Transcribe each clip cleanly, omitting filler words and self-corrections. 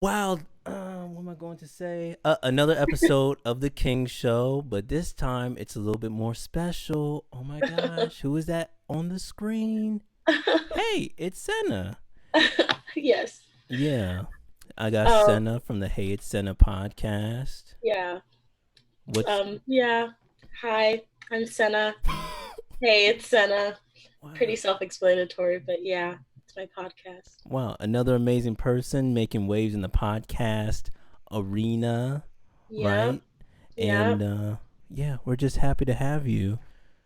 Wow. What am I going to say? Another episode of the King Show, but this time it's a little bit more special. Oh my gosh, who is that on the screen? Hey, it's Sena. Yes. Yeah, I got Um, Sena from the Heyitssena podcast. yeah. What's Yeah. Hi, I'm Sena. Hey, it's Sena. Pretty wow, self-explanatory, but yeah, it's my podcast. wow, another amazing person making waves in the podcast arena, Yeah. right? Yeah. And yeah, we're just happy to have you.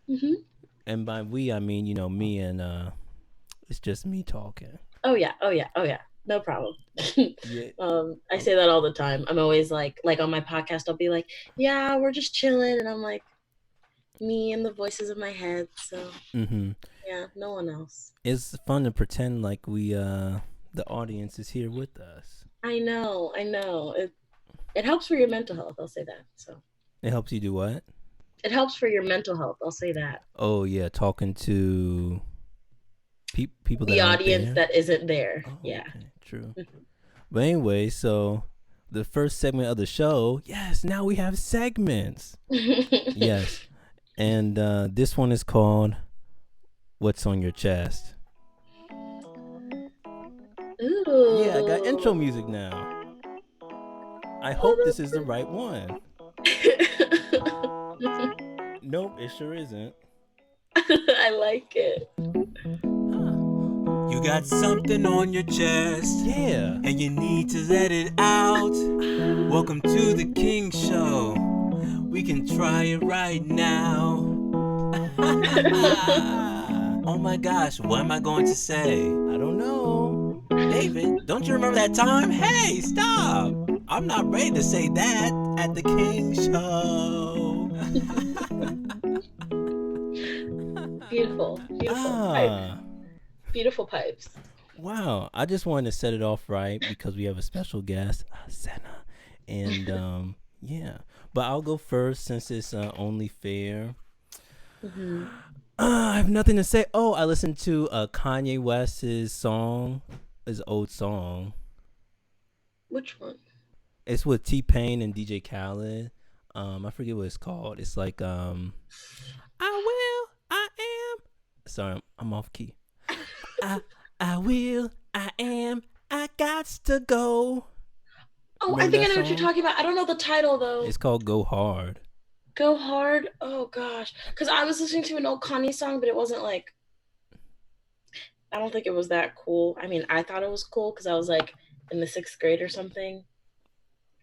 hmm And by we, I mean me and it's just me talking. Oh yeah. Oh yeah. Oh yeah. No problem. Yeah. I say that all the time. I'm always like on my podcast, I'll be like, yeah, we're just chilling, and I'm like me and the voices in my head. So Mm-hmm. yeah, no one else. It's fun to pretend like we the audience is here with us. I know. I know. It helps for your mental health. I'll say that. So It helps you do what? it helps for your mental health. I'll say that. Oh yeah, talking to people that The aren't audience there. that isn't there. Oh, Yeah. okay, true. But anyway, so the first segment of the show, yes, now we have segments. Yes. And this one is called What's on Your Chest? Yeah, I got intro Ooh. music now. I hope this is the right one. Nope, it sure isn't. I like it. Huh. You got something on your chest, Yeah. and you need to let it out. Welcome to the King Show. We can try it right now. Oh my gosh, what am I going to say? I don't know. David, don't you remember that time? Hey, stop! I'm not ready to say that at the King Show. Beautiful. Beautiful pipes. Ah. Beautiful pipes. Wow. I just wanted to set it off right because we have a special guest, Sena. And yeah. But I'll go first since it's only fair. hmm I have nothing to say. Oh, I listened to Kanye West's song, his old song. Which one? It's with T Pain and DJ Khaled. I forget what it's called. It's like I will, I am. Sorry, I'm off key. I I will, I am. I got to go. Oh, I Remember think I that know what you're song? talking about. I don't know the title though. It's called Go Hard. Go hard. Oh gosh, because I was listening to an old Kanye song, but it wasn't like I don't think it was that cool. I mean, I thought it was cool because I was like in the sixth grade or something,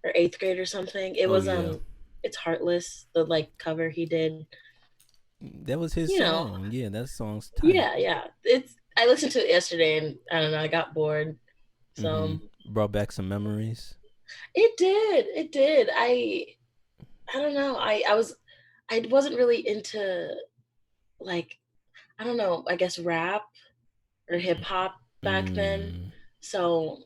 or eighth grade or something. It Oh was yeah, it's Heartless, the like cover he did. that was his You know, song. Yeah, that song's tight. yeah, yeah. It's I listened to it yesterday and I don't know, I got bored. Mm-hmm. So Brought back some memories. it did. It did. I don't know. I wasn't really into like I don't know, I guess rap or hip hop back then. Mm. So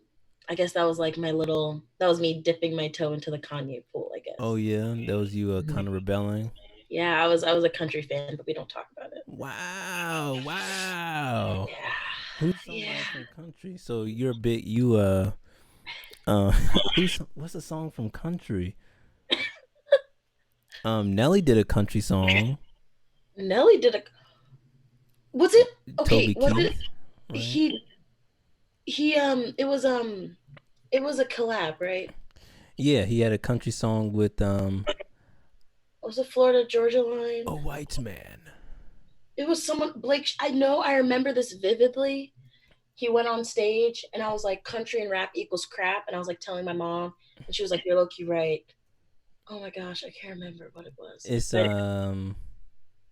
I guess that was like that was me dipping my toe into the Kanye pool, I Oh guess. yeah, that was you kind of rebelling. Yeah, I was a country fan, but we don't talk about it. Wow, wow. Yeah. Who's Yeah. somebody from country? So you're a bit you who's what's the song from country? Nelly did a country song. Nelly did a was it okay, Toby was it Keith, right? he he it was a collab, right? Yeah, he had a country song with Was it Florida Georgia line? a white man. It was someone Blake. I know. I remember this vividly. He went on stage, and I was like, "Country and rap equals crap," and I was like telling my mom, and she was like, "You're low key right." Oh my gosh, I can't remember what it was. It's But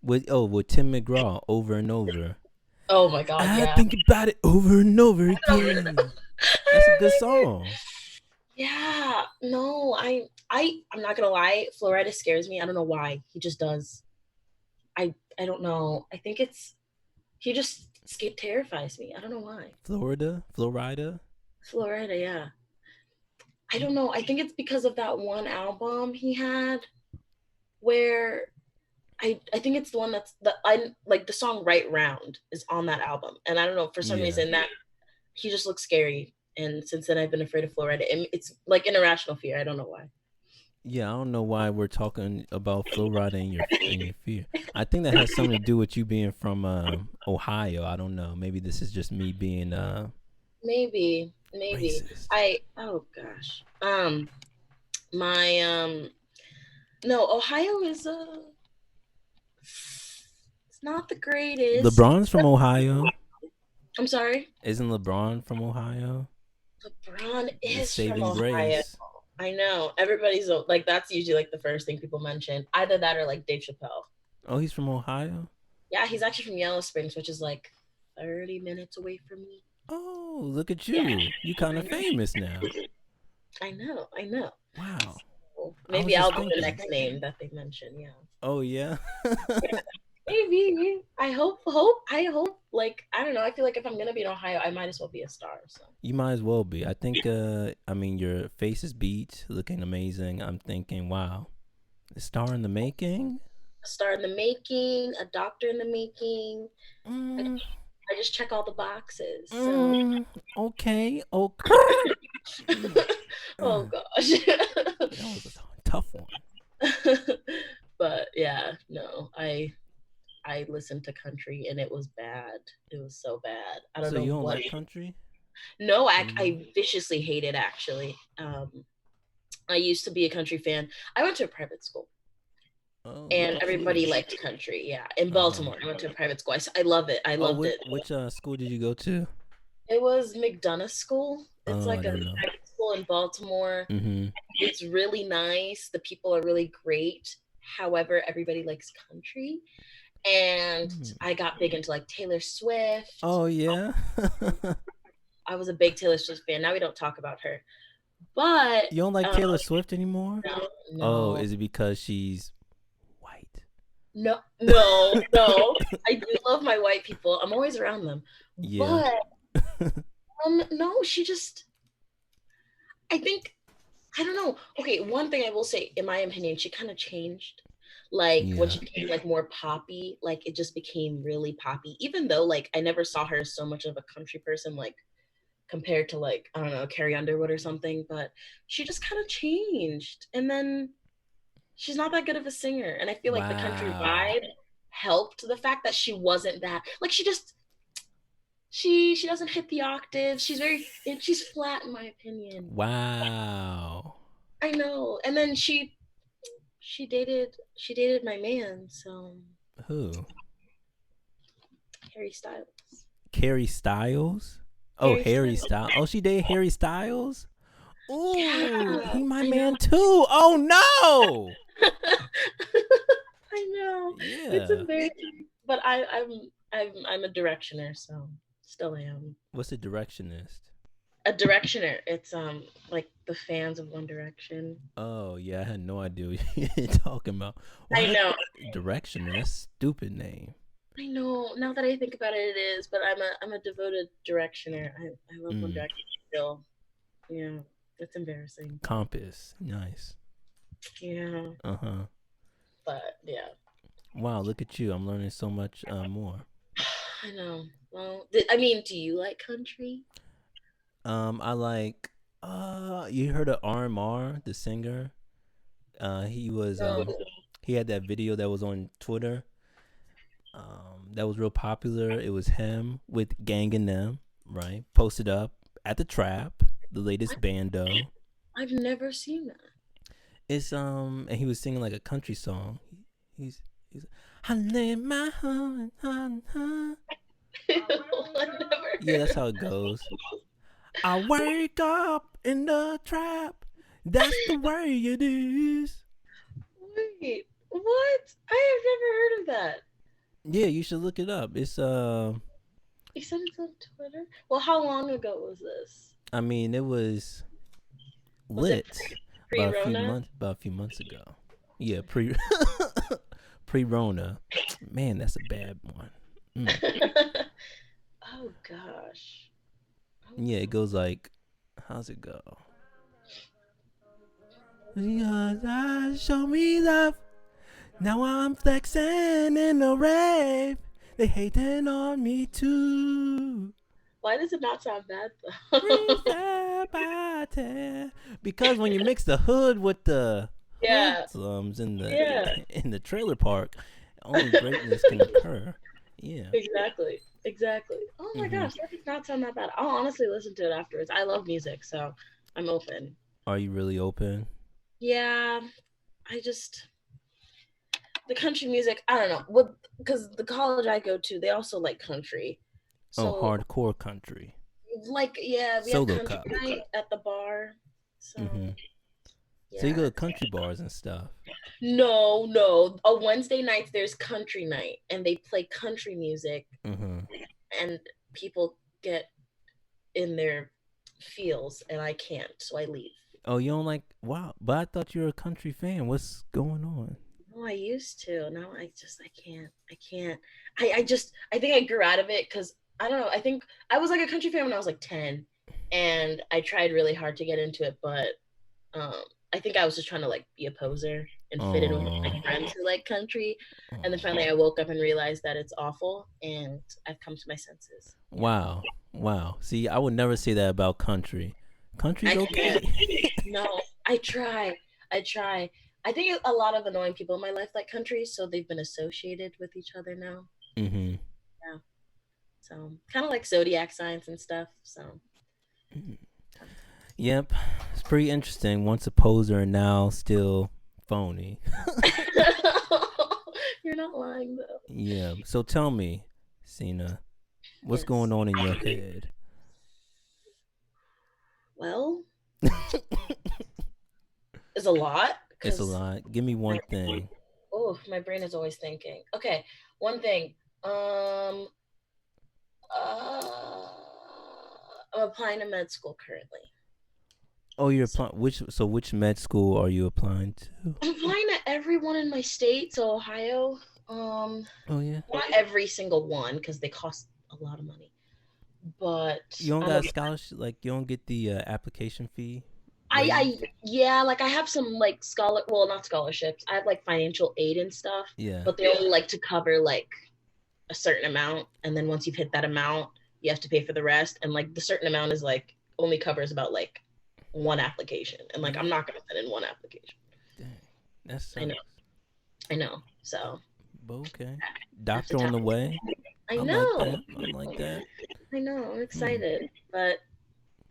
with Tim McGraw over and over. oh my god, I yeah. think about it over and over again. That's a good song. Yeah, no, I'm not gonna lie. Florida scares me. I don't know why. He just does. I don't know. I think it's he just terrifies me. I don't know why. Florida. Florida, yeah. I don't know. I think it's because of that one album he had where I think it's the one that's the I like the song Right Round is on that album. And I don't know, for some Yeah. reason that he just looks scary. And since then, I've been afraid of Florida. And it's like an irrational fear. I don't know why. Yeah, I don't know why we're talking about Florida and your fear. I think that has something to do with you being from Ohio. I don't know. Maybe this is just me being Maybe. racist. Oh gosh. My no, Ohio is it's not the greatest. LeBron's from Ohio. I'm sorry. Isn't LeBron from Ohio? LeBron The is from saving Ohio. grace. I know. Everybody's like, that's usually like the first thing people mention. Either that or like Dave Chappelle. Oh, he's from Ohio? Yeah, he's actually from Yellow Springs, which is like 30 minutes away from me. Oh, look at you. You kind of famous now. I know. Wow. So maybe I'll be the next name that they mention, yeah. Oh, yeah? Maybe. I hope. Like, I don't know. I feel like if I'm gonna be in Ohio, I might as well be a star. So You might as well be. I think, I mean, your face is beat, looking amazing. I'm thinking, wow, a star in the making? a star in the making, a doctor in the making. Mm, I just check all the boxes. So. okay. Oh Mm. gosh. That was a tough one. But yeah, no, I listened to country and it was bad. It was so bad. I don't So know you don't what. like country? No, anymore? I viciously hate it actually. I used to be a country fan. I went to a private school. Oh, And look at everybody you. liked country. Yeah, in Baltimore. I went to a private school. I love it. I loved it. Which school did you go to? It was McDonough School. It's Oh, I like a don't know. private school in Baltimore. Mm-hmm. It's really nice. The people are really great. However, everybody likes country. And I got big into like Taylor Swift. Oh, yeah? I was a big Taylor Swift fan. Now we don't talk about her. But You don't like Taylor Swift anymore? no. Oh, is it because she's white? No. I do love my white people. I'm always around them. Yeah. But no, she just, I think, I don't know. Okay, one thing I will say, in my opinion, she kind of changed. Like when she became like more poppy, like it just became really poppy. Even though like I never saw her as so much of a country person, like compared to like, I don't know, Carrie Underwood or something, but she just kind of changed. And then she's not that good of a singer. And I feel like the country vibe helped the fact that she wasn't that, like she doesn't hit the octave. She's flat in my opinion. Wow. I know. And then she dated my man, so Who? Harry Styles. Carrie Styles? Oh, Harry Styles. Oh, she dated Harry Styles? Ooh, Yeah, he my I man know. too. Oh no. I know. Yeah. It's embarrassing. But I'm a directioner, so still am. What's a directionist? A directioner. It's like the fans of One Direction. Oh yeah, I had no idea what you're talking about. I know. Directionist, stupid name. I know. Now that I think about it, it is. But I'm a devoted directioner. I love One Direction still. Yeah, it's embarrassing. Compass, nice. Yeah. Uh-huh. But yeah. Wow, look at you. I'm learning so much more. I know. Well, do you like country? I like you heard of RMR, the singer? He was he had that video that was on Twitter. That was real popular. It was him with Gang and Them, right? Posted up at the Trap, the latest bando. I've never seen that. It's and he was singing like a country song. He's I live my home. Yeah, that's how it goes. I wake up in the trap. That's the way it is. Wait, what? I have never heard of that. Yeah, you should look it up. It's You said it's on Twitter? Well, how long ago was this? I mean, it was Was it lit pre-Rona? about a few months ago. Yeah, pre-Rona. Man, that's a bad one. Oh gosh. Yeah, it goes like, how's it go? Because show me love. Now I'm flexing in the rave. They hating on me too. Why does it not sound bad though? Freestyle party. Because when you mix the hood with the Yeah, hoodlums in yeah, the trailer park, only greatness can occur. Yeah. exactly. Oh my Hmm. gosh, that does not sound that bad. I'll honestly listen to it afterwards. I love music, so I'm open. Are you really open? Yeah, I just the country music. I don't know what because the college I go to, they also like country. Oh, So hardcore country. like yeah, we have Solo country cup. night at the bar. Hmm. So So you yeah, go to country bars and stuff. no. On Wednesday nights there's country night, and they play country music, Hmm. and people get in their feels, and I can't, so I leave. Oh, you don't like? Wow, but I thought you were a country fan. What's going on? Oh, I used to. Now I can't. I can't. I think I grew out of it because I don't know. I think I was like a country fan when I was like 10, and I tried really hard to get into it, but um, I think I was just trying to like be a poser and fit in with Oh, my friends who like country, and then oh. finally I woke up and realized that it's awful, and I've come to my senses. Yeah, Wow, wow. See, I would never say that about country. Country's I okay. can't. No, I try. I try. I think a lot of annoying people in my life like country, so they've been associated with each other now. Hmm. Yeah. So kind of like zodiac signs and stuff. So Yep, it's pretty interesting. Once a poser and now still phony. you're not lying though. Yeah. So tell me, Sena, what's Yes. going on in your head? Well, it's a lot It's a because lot. Give me one thing. my brain is always thinking. Okay, one thing. Um, uh, I'm applying to med school currently. Oh, you're So applying. Which med school are you applying to? I'm applying to everyone in my state, so Ohio. Um, Oh yeah. not every single one because they cost a lot of money. But You don't I'm got a, a scholarship. Like you don't get the application fee I waived. yeah, like I have some like well, not scholarships. I have like financial aid and stuff, Yeah. but they only like to cover like a certain amount, and then once you've hit that amount, you have to pay for the rest. And like the certain amount is like only covers about like one application, and like I'm not gonna send in one application. Dang, that I know, sucks. I know. So But okay. I have to Doctor on tap. the way. I I like know, that. I like that. I know. I'm Hmm. excited, but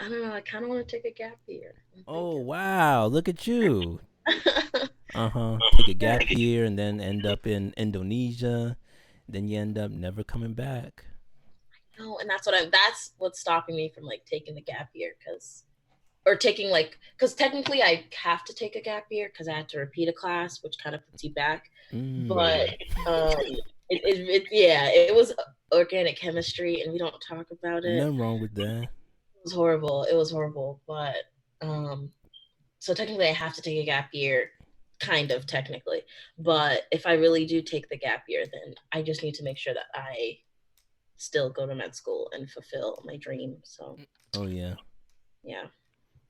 I don't know. I kind of want to take a gap year. I'm Oh thinking. wow! Look at you. Take a Yeah. gap year and then end up in Indonesia. Then you end up never coming back. No, and that's what's stopping me from like taking the gap year or taking like because technically I have to take a gap year because I had to repeat a class, which kind of puts you back. But Mm. yeah, it was organic chemistry, and we don't talk about it. Nothing wrong with that. It was horrible. It was horrible. But um, so technically I have to take a gap year, kind of technically. But if I really do take the gap year, then I just need to make sure that I still go to med school and fulfill my dream. So Oh yeah. yeah.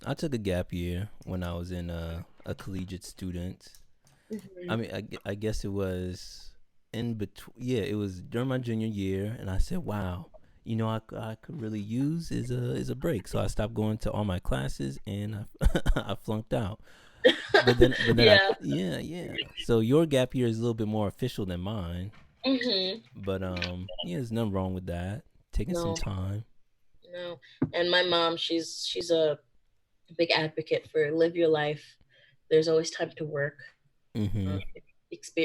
I took a gap year when I was in a collegiate student. I Mhm. mean, I guess it was in between. Yeah, it was during my junior year, and I said, "Wow, I could really use is a break." So I stopped going to all my classes, and I I flunked out. But then Yeah. yeah. So your gap year is a little bit more official than mine. Hmm. But yeah, there's nothing wrong with that. Taking some No, time. no. And my mom, she's a big advocate for live your life. There's always time to work. Mm-hmm. Uh,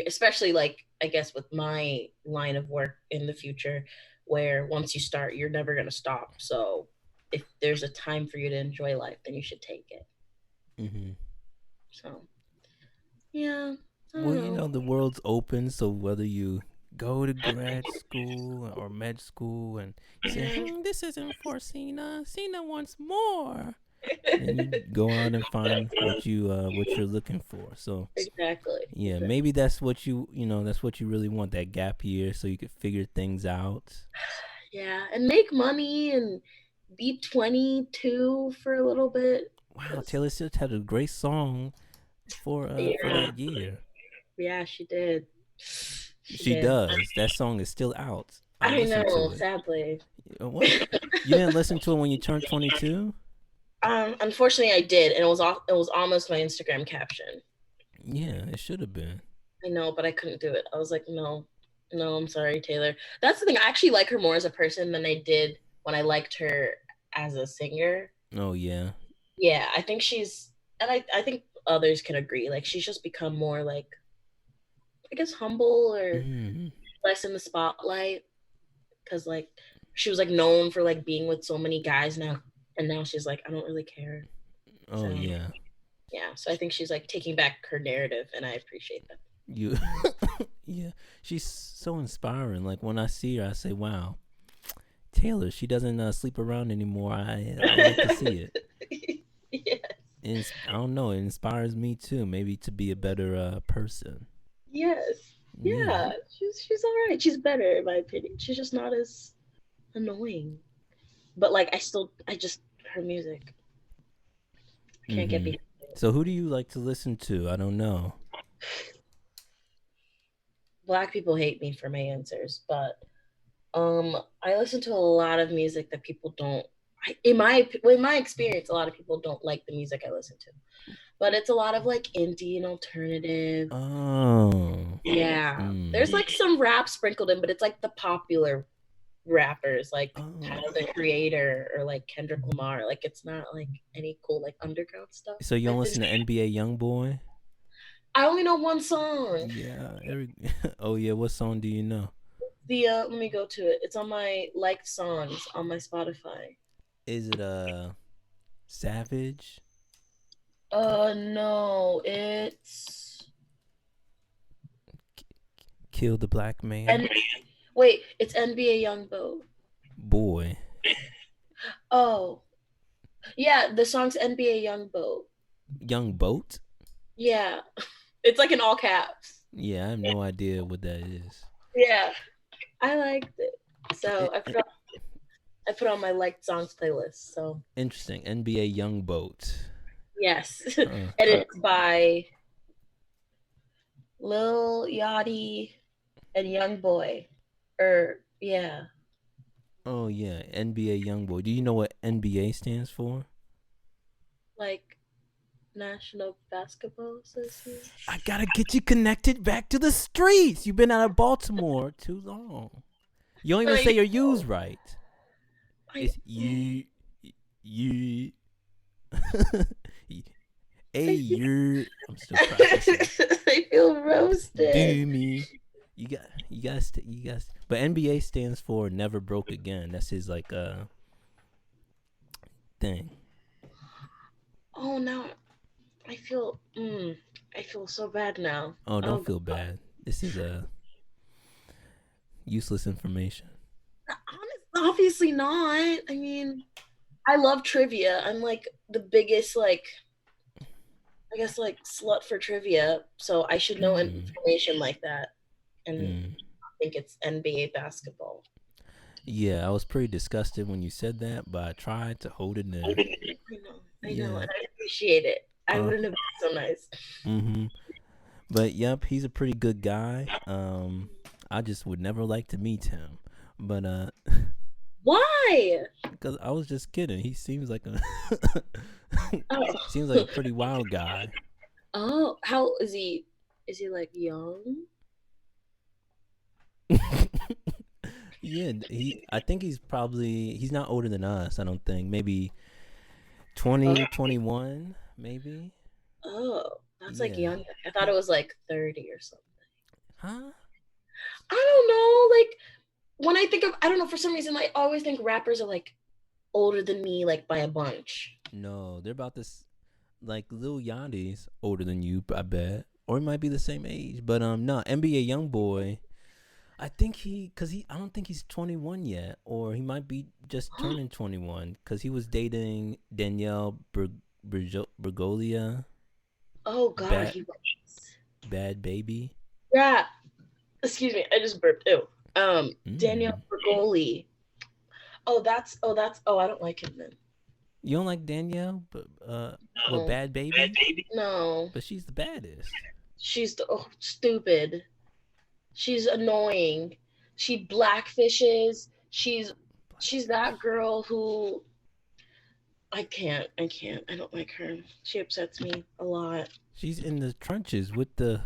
especially like I guess with my line of work in the future, where once you start, you're never gonna stop. So if there's a time for you to enjoy life, then you should take it. Mm-hmm. So yeah, I Well, don't know. the world's open, so whether you go to grad school or med school and you say, Yeah. this isn't for Sena. Sena wants more. Then you go out and find what you're looking for. So Exactly. yeah, Exactly. maybe that's what that's what you really want, that gap year so you could figure things out. Yeah, and make money and be 22 for a little bit. Wow, Cause Taylor Swift had a great song for yeah, that year. yeah, she did. She She did. does. That song is still out. I I listened to know. it. Sadly. What? You didn't listen to it when you turned 22? Unfortunately, I did, and it was almost my Instagram caption. Yeah, it should have been. I know, but I couldn't do it. I was like, no, I'm sorry, Taylor. That's the thing. I actually like her more as a person than I did when I liked her as a singer. Oh yeah. Yeah, I think and I think others can agree. Like, she's just become more like, I guess, humble or less in the spotlight. Because like, she was like known for like being with so many guys now, and now she's like, I don't really care. Oh So, yeah. yeah. So I think she's like taking back her narrative, and I appreciate that. You. Yeah, she's so inspiring. Like when I see her, I say, "Wow, Taylor. She doesn't sleep around anymore." I like to see it. Yes. And I don't know. It inspires me too. Maybe to be a better person. Yes. Yeah. She's all right. She's better in my opinion. She's just not as annoying. But like, I just her music. I can't get behind it. So who do you like to listen to? I don't know. Black people hate me for my answers, but I listen to a lot of music that people don't. In my experience, a lot of people don't like the music I listen to, but it's a lot of like indie and alternative. Oh. Yeah, there's like some rap sprinkled in, but it's like the popular rappers, like Tyler the Creator or like Kendrick Lamar. Like, it's not like any cool like underground stuff. So you don't listen to NBA YoungBoy? I only know one song. Yeah. Oh yeah. What song do you know? Let me go to it. It's on my liked songs on my Spotify. Is it Savage? No, it's Kill the Black Man. Wait, it's NBA Youngboat. Boy. Oh, yeah, the song's NBA Youngboat. Young Boat? Yeah, it's like in all caps. Yeah, I have no idea what that is. Yeah, I liked it, so I put on my liked songs playlist. So interesting. NBA Youngboat. Yes, and it's by Lil Yachty and Youngboy. Yeah. Oh yeah, NBA Youngboy. Do you know what NBA stands for? Like National Basketball Association. I gotta get you connected back to the streets. You've been out of Baltimore too long. You don't even say your U's right. It's you. Hey, you. I'm still practicing. I feel roasted. Do me. You guys. But NBA stands for Never Broke Again. That's his like thing. Oh no, I feel so bad now. Oh, don't feel bad. This is useless information. Obviously not. I mean, I love trivia. I'm like the biggest I guess like slut for trivia, so I should know information like that. And I think it's NBA basketball. Yeah, I was pretty disgusted when you said that, but I tried to hold it in. I know, and I appreciate it. I wouldn't have been so nice. But yep, he's a pretty good guy. I just would never like to meet him. But why? Because I was just kidding. He seems like a seems like a pretty wild guy. Oh, how is he? Is he like young? Yeah, I think he's not older than us. I don't think. Maybe 20, 21, maybe. Oh, that's like young. I thought it was like 30 or something. Huh? I don't know. Like, when I think of, I don't know, for some reason, I always think rappers are like older than me, like by a bunch. No, they're about this. Like Lil Yachty's older than you, I bet, or he might be the same age. But no, NBA YoungBoy. I think I don't think he's 21 yet, or he might be just turning 21 because he was dating Danielle Bergolia. Oh God, Bad Baby. Yeah, excuse me, I just burped. Ew. Danielle Bergoli. Oh, I don't like him then. You don't like Danielle, but Bad Baby? No. But she's the baddest. She's stupid. She's annoying. She blackfishes. She's She's that girl who I can't. I don't like her. She upsets me a lot. She's in the trenches with the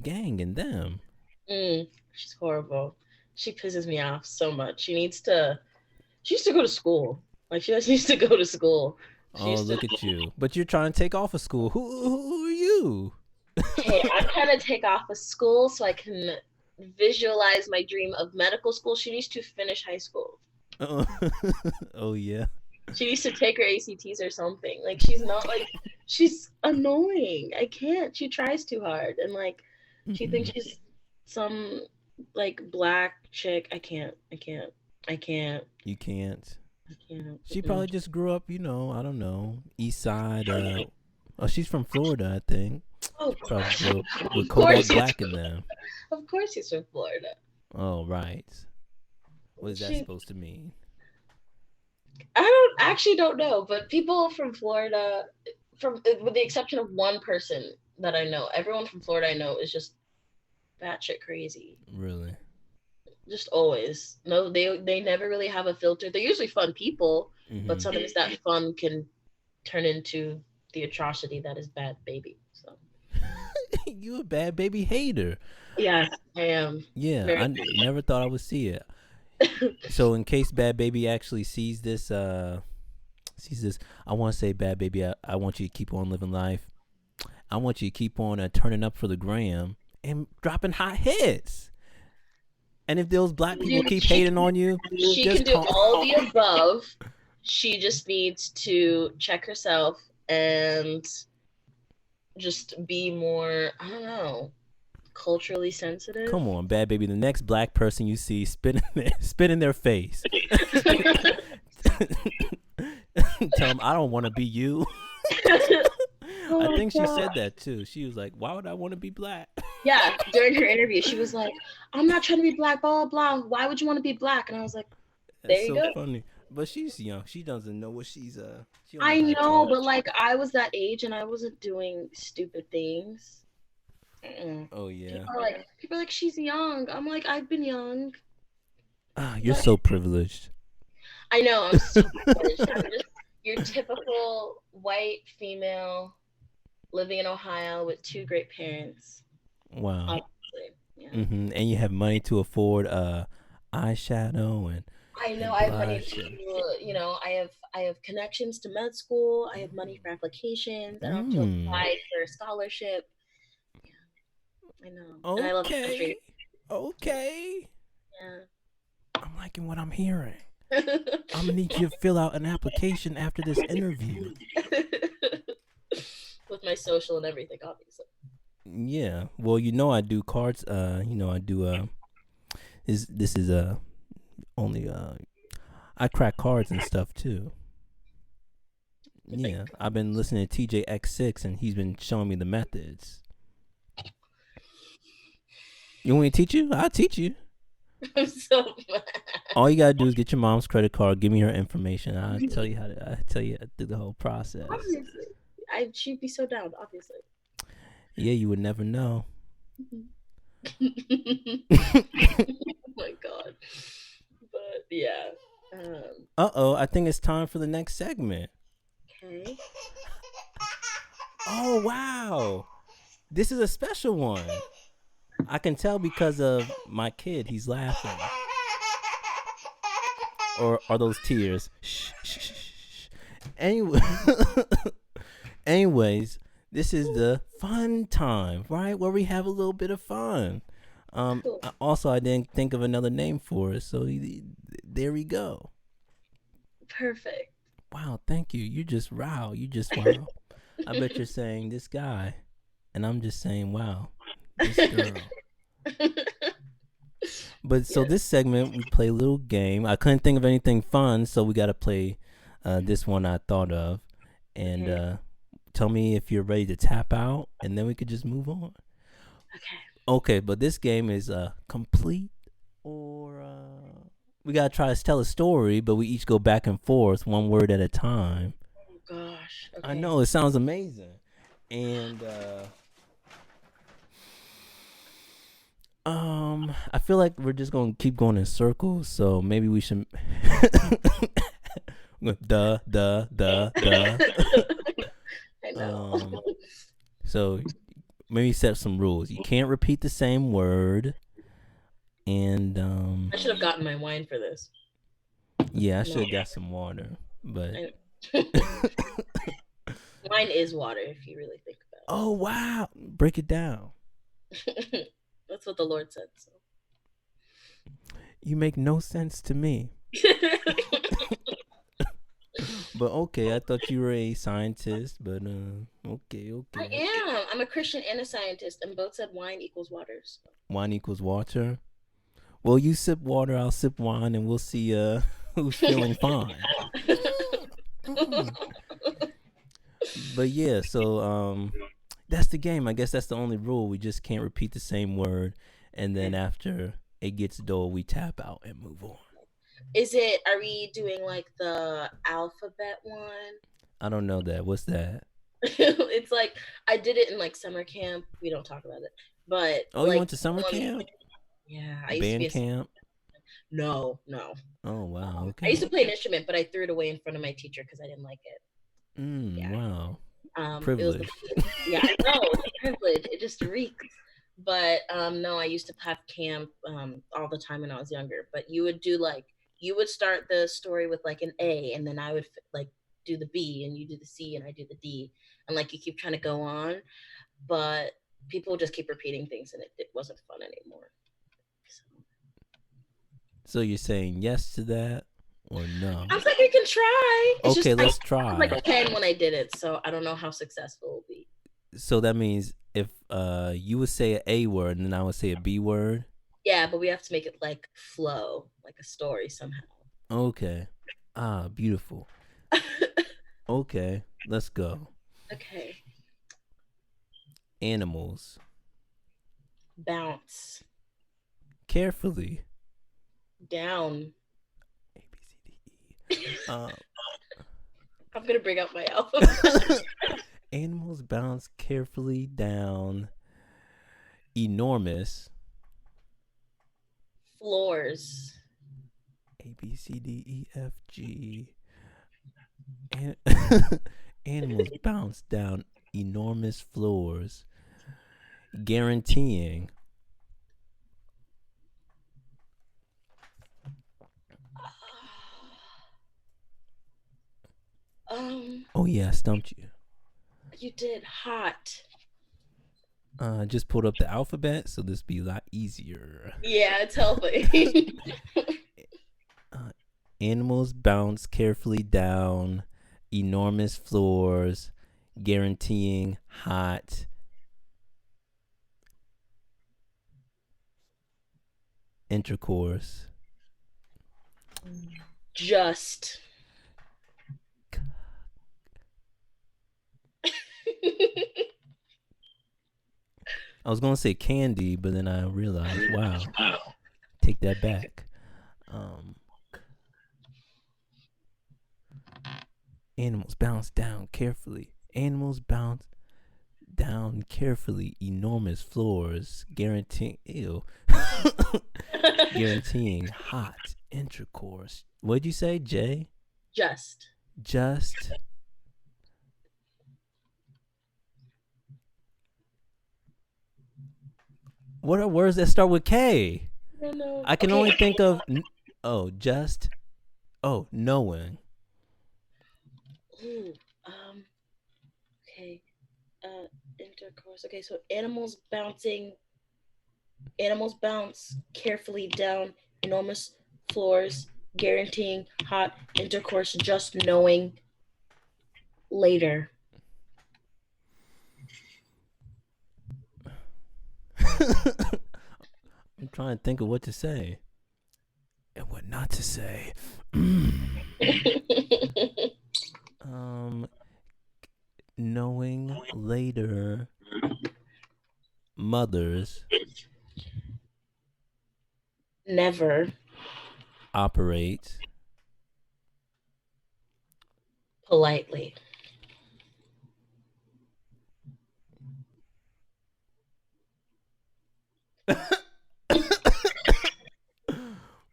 gang and them. She's horrible. She pisses me off so much. She needs to. She used to go to school. Like she just needs to go to school. She Oh, used to. look at you! But you're trying to take off of school. Who are you? Hey, I'm trying to take off of school so I can visualize my dream of medical school. She needs to finish high school. Oh, oh yeah. She needs to take her ACTs or something. Like she's not like she's annoying. I can't. She tries too hard and like she thinks she's some like black chick. I can't. You can't. I can't. She probably just grew up, I don't know, East Side. Oh, she's from Florida, I think. Oh, Probably grew up with Kodak Black in them. Of course he's from Florida. Oh, right. What is that supposed to mean? I don't know, but people from Florida, with the exception of one person that I know, everyone from Florida I know is just batshit crazy. Really? Just always. No, they never really have a filter. They're usually fun people, but sometimes that fun can turn into the atrocity that is Bad Baby. So you a Bad Baby hater. Yeah, I am. Yeah, I never thought I would see it. So in case Bad Baby actually sees this, I want to say, Bad Baby, I want you to keep on living life. I want you to keep on turning up for the gram and dropping hot hits. And if those black people keep hating on you, she can do all the above. She just needs to check herself and just be more, I don't know, culturally sensitive. Come on, Bad Baby. The next black person you see, spit in their face. Tell them, I don't want to be you. I think she said that too. She was like, why would I want to be black? Yeah, during her interview, she was like, I'm not trying to be black, blah, blah, blah. Why would you want to be black? And I was like, there you go. That's so funny. But she's young. She doesn't know what she's I know, but like I was that age and I wasn't doing stupid things. Oh yeah. People are like, she's young. I'm like, I've been young. You're so privileged. I know, I'm so privileged. I'm just your typical white female living in Ohio with two great parents. Wow. Obviously. Yeah. And you have money to afford eyeshadow and I know I have money to, I have connections to med school. I have money for applications. I don't have to apply for a scholarship. Yeah, I know. Okay. And I love the country. Okay. Yeah. I'm liking what I'm hearing. I'm gonna need you to fill out an application after this interview. With my social and everything, obviously. Yeah. Well, I do cards. I do. This is only I crack cards and stuff too. Yeah, I've been listening to TJX6 and he's been showing me the methods. You want me to teach you? I'll teach you. I'm so mad. All you gotta do is get your mom's credit card, give me her information. I'll tell you through the whole process. Obviously. She'd be so down, obviously. Yeah, you would never know. Oh my god. But yeah. I think it's time for the next segment. Okay. Oh wow. This is a special one. I can tell because of my kid. He's laughing. Or are those tears? Shh, shh, shh, shh. Anyways, this is the fun time, right? Where we have a little bit of fun. Cool. Also, I didn't think of another name for it, so there we go. Perfect. Wow, thank you. You just wow. I bet you're saying this guy, and I'm just saying wow, this girl. But so this segment, we play a little game. I couldn't think of anything fun, so we got to play this one I thought of. And tell me if you're ready to tap out, and then we could just move on. Okay, but this game is complete or we got to try to tell a story, but we each go back and forth, one word at a time. Oh, gosh. Okay. I know, it sounds amazing. And I feel like we're just gonna keep going in circles, so maybe we should Duh. I know. So maybe set some rules. You can't repeat the same word, and I should have gotten my wine for this. yeah, I should have got some water, but Wine is water if you really think about oh wow, break it down. it. That's what the Lord said. So. You make no sense to me. But okay, I thought you were a scientist, but okay. I am. I'm a Christian and a scientist, and both said wine equals water. So. Wine equals water. Well, you sip water, I'll sip wine, and we'll see who's feeling fine. But yeah, so that's the game. I guess that's the only rule. We just can't repeat the same word, and then after it gets dull, we tap out and move on. Are we doing like the alphabet one? I don't know that. What's that? It's like I did it in like summer camp. We don't talk about it. But you went to summer camp? Yeah, I used band to be camp? No. Oh wow, okay. I used to play an instrument, but I threw it away in front of my teacher because I didn't like it. Yeah. Wow. Privilege. Yeah, I know. Privilege. It just reeks. But no, I used to have camp all the time when I was younger. But you would start the story with like an A, and then I would like do the B, and you do the C, and I do the D, and like you keep trying to go on, but people just keep repeating things, and it wasn't fun anymore. So you're saying yes to that or no? I was like, we can try. Okay, let's try. I was like 10 when I did it, so I don't know how successful it will be. So that means if you would say an A word and then I would say a B word? Yeah, but we have to make it like flow, like a story somehow. Okay. Beautiful. Okay, let's go. Okay. Animals. Bounce. Carefully. Down. A, B, C, D, E. I'm going to bring out my alphabet. Animals bounce carefully down. Enormous. Floors. A, B, C, D, E, F, G. Animals bounce down enormous floors. Guaranteeing. Oh yeah, I stumped you. You did. Hot. Just pulled up the alphabet, so this be a lot easier. Yeah, it's helping. Animals bounce carefully down enormous floors, guaranteeing hot. Intercourse. Just. I was gonna say candy, but then I realized, wow, take that back. Animals bounce down carefully. Animals bounce down carefully. Enormous floors, guaranteeing guaranteeing hot intercourse. What'd you say, Jay? Just. What are words that start with K? I don't know. I can only think of knowing. Ooh, okay. Intercourse. Okay, so animals bounce carefully down enormous floors, guaranteeing hot intercourse, just knowing later. I'm trying to think of what to say and what not to say. Knowing later. Mothers. Never. Operate. Politely.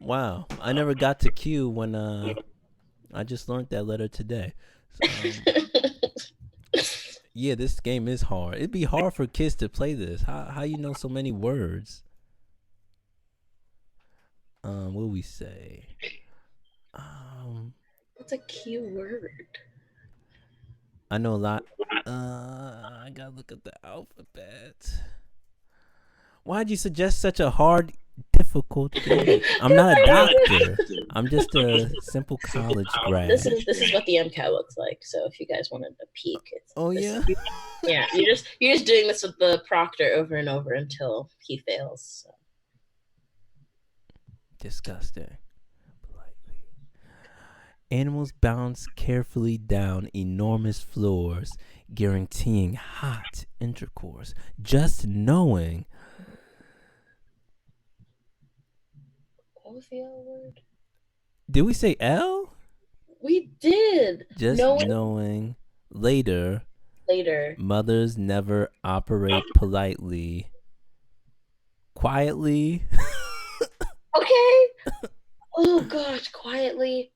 Wow, I never got to Q when I just learned that letter today. Yeah, this game is hard. It'd be hard for kids to play this. How you know so many words? What do we say? What's a keyword? I know a lot. I gotta look at the alphabet. Why'd you suggest such a hard, difficult game? I'm not a doctor. I'm just a simple college grad. This is what the MCAT looks like. So if you guys wanted a peek, yeah, you're just doing this with the proctor over and over until he fails. So. Disgusting. Animals bounce carefully down enormous floors, guaranteeing hot intercourse. Just knowing. What was the L word? Did we say L? We did. Just knowing. Later. Mothers never operate politely. Quietly. Okay. Oh gosh, quietly.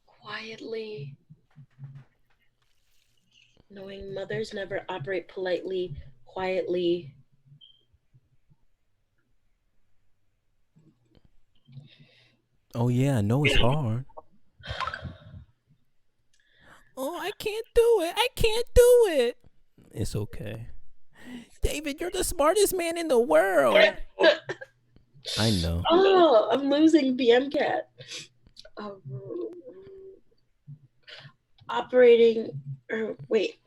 Quietly. Knowing mothers never operate politely, quietly. Oh yeah, I know it's hard. Oh, I can't do it. I can't do it. It's okay. David, you're the smartest man in the world. I know. Oh, I'm losing the MCAT.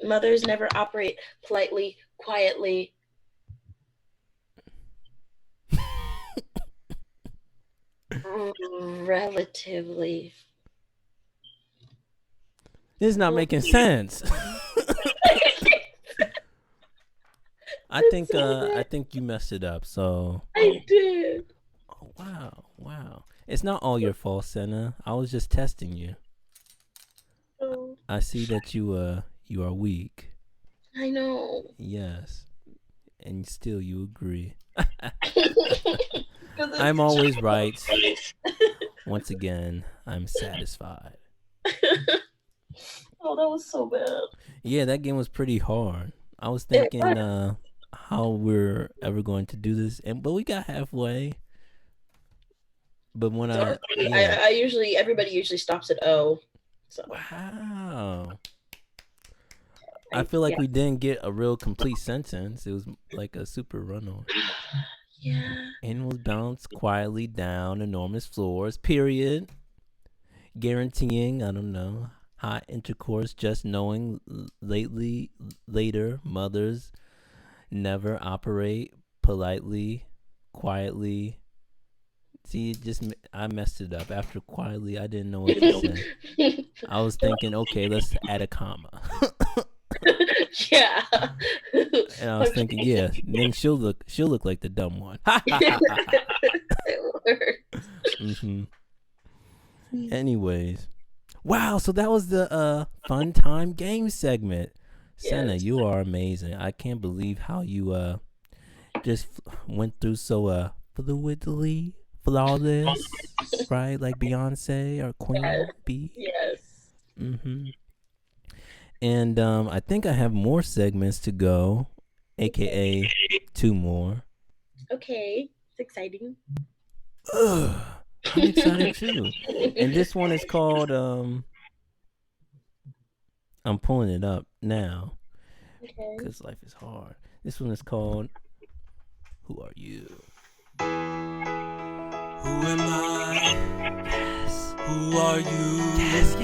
Mothers never operate politely, quietly. Relatively. This is not making sense. I think you messed it up. So I did. Oh wow. It's not all your fault, Sena. I was just testing you. Oh. I see that you are weak. I know. Yes. And still you agree. I'm always right. Once again, I'm satisfied. Oh, that was so bad. Yeah, that game was pretty hard. I was thinking how we're ever going to do this, but we got halfway. But when everybody usually stops at O. So. Wow. I feel like we didn't get a real complete sentence. It was like a super run-on. Yeah. Animals bounce quietly down enormous floors, period. Guaranteeing, I don't know, hot intercourse, just knowing later mothers never operate politely, quietly. See, I messed it up. After quietly, I didn't know what to say. I was thinking, okay, let's add a comma. Yeah. And I was thinking, yeah, then she'll look like the dumb one. Mm-hmm. Anyways, wow. So that was the fun time game segment. Sena, Yes. you are amazing. I can't believe how you just went through so fluidly, flawless, right? Like Beyonce or Queen B. Yes. Mm-hmm. And I think I have more segments to go, aka 2 more. Okay, it's exciting. Ugh, I'm excited too. And this one is called I'm pulling it up now because life is hard. This one is called Who Are You? Who am I? Yes. Who are you? Yes.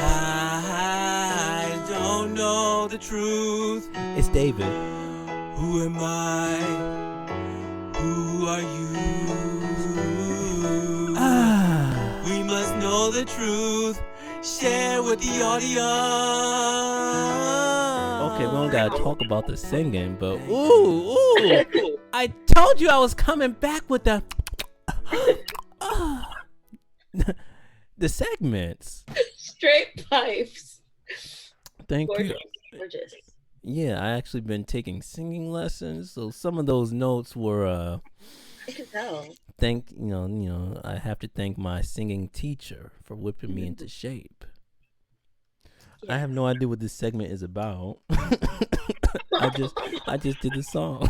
I don't know the truth. It's David. Who am I? Who are you? We must know the truth. Share with the audience. Okay, we don't gotta talk about the singing, but ooh. I told you I was coming back with the the segments. Straight pipes. Thank you. Gorgeous. Yeah, I actually been taking singing lessons, so some of those notes were I can tell. I have to thank my singing teacher for whipping me into shape. I have Yes. no idea what this segment is about. I just did the song.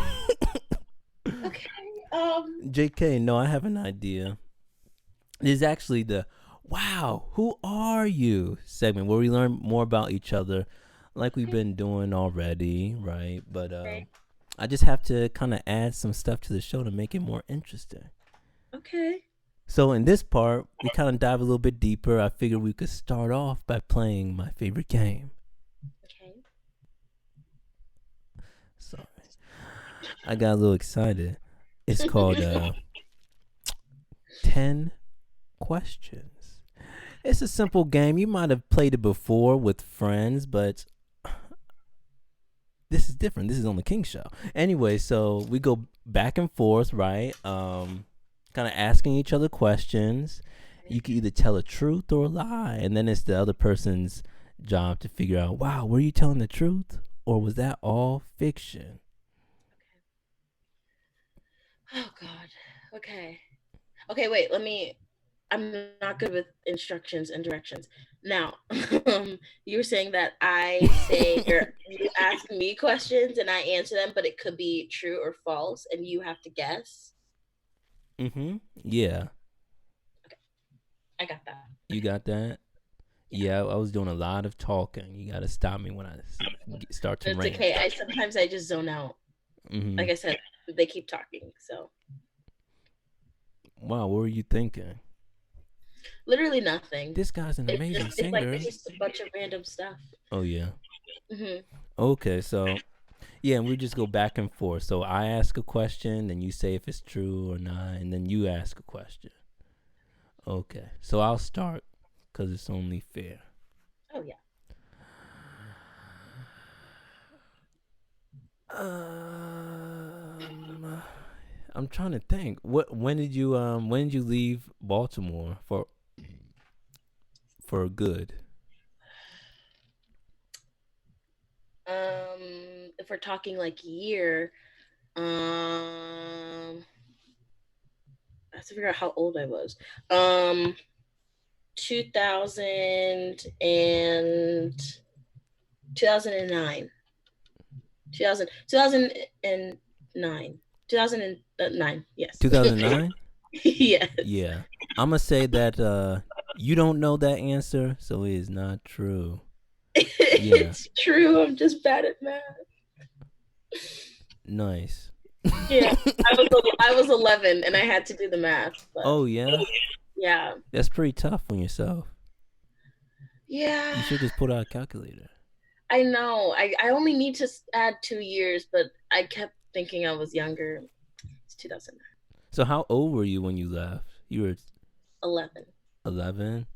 Okay. JK, no, I have an idea. This is actually the "Wow, who are you?" segment where we learn more about each other, like we've been doing already, right? But Okay. I just have to kind of add some stuff to the show to make it more interesting. Okay. So in this part, we kind of dive a little bit deeper. I figured we could start off by playing my favorite game. Okay. Sorry, I got a little excited. It's called 10 questions. It's a simple game. You might have played it before with friends, but this is different. This is on the Kingshow. Anyway, so we go back and forth, right? Kind of asking each other questions. You can either tell a truth or a lie, and then it's the other person's job to figure out, wow, were you telling the truth or was that all fiction? Oh God. Okay. Okay. Wait. I'm not good with instructions and directions. Now, you were saying that I say or you ask me questions and I answer them, but it could be true or false, and you have to guess. Mm-hmm. Yeah. Okay, I got that. You got that? Yeah, Yeah, I was doing a lot of talking. You got to stop me when I start to it's rant. okay. I just zone out. Mm-hmm. Like I said, they keep talking. So Wow, what were you thinking? literally nothing. This guy's an amazing singer. It's just a bunch of random stuff. Oh, yeah. Hmm. Okay, so yeah, and we just go back and forth. So I ask a question, then you say if it's true or not, and then you ask a question. Okay, so I'll start because it's only fair. Oh yeah. I'm trying to think. When did you leave Baltimore for good? If we're talking like year, I have to figure out how old I was. 2000 and 2009. 2009. 2009. Yes. 2009? Yes. Yeah. I'm gonna say that you don't know that answer, so it is not true. It's true. I'm just bad at math. Nice. Yeah, I was 11 and I had to do the math. But Oh yeah, yeah, that's pretty tough on yourself. yeah. You should just pull out a calculator. I know. I only need to add 2 years, but I kept thinking I was younger. It's 2009. So how old were you when you left? You were 11. 11.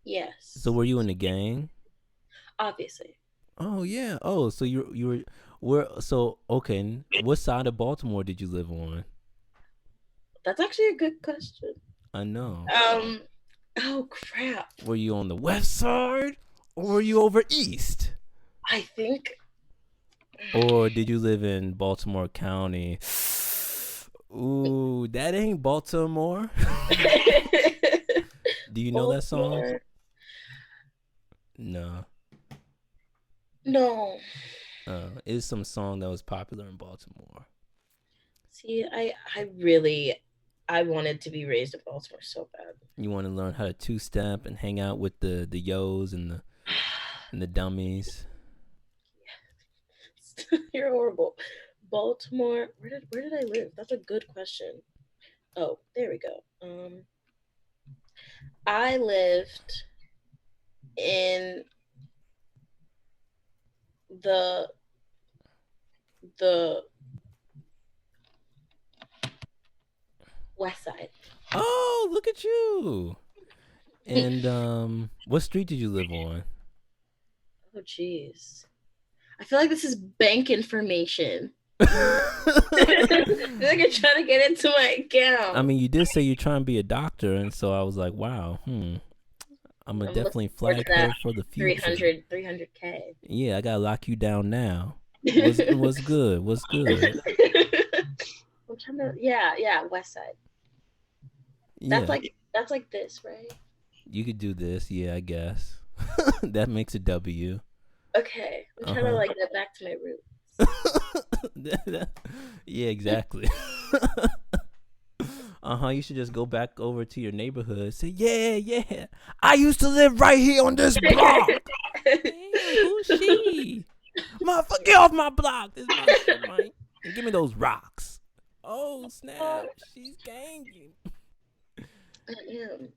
Yes. So were you in the gang? Obviously. Oh yeah. Oh, so you were where? So okay. What side of Baltimore did you live on? That's actually a good question. I know. Oh crap. Were you on the west side or were you over east? I think. Or did you live in Baltimore County? Ooh, that ain't Baltimore. Do you know that song? No. No. It's some song that was popular in Baltimore. See, I wanted to be raised in Baltimore so bad. You want to learn how to two-step and hang out with the yos and the dummies. You're horrible. Baltimore. Where did I live? That's a good question. Oh, there we go. I lived in the west side. Oh, look at you. And what street did you live on? Oh jeez. I feel like this is bank information. I feel like you're trying to get into my account. I mean, you did say you're trying to be a doctor, and so I was like, wow, I'm gonna definitely flag her for the future. 300K. Yeah, I gotta lock you down now. What's good? What's good? I'm trying to. Yeah, West Side. Yeah, That's like this, right? you could do this. Yeah, I guess that makes a W. Okay, I'm trying to Uh like get back to my roots. huh. Yeah, exactly. You should just go back over to your neighborhood. Say, yeah. I used to live right here on this block. Damn, who's she? Motherfucker, get off my block. This is my shit, man. And give me those rocks. Oh, snap. She's ganging.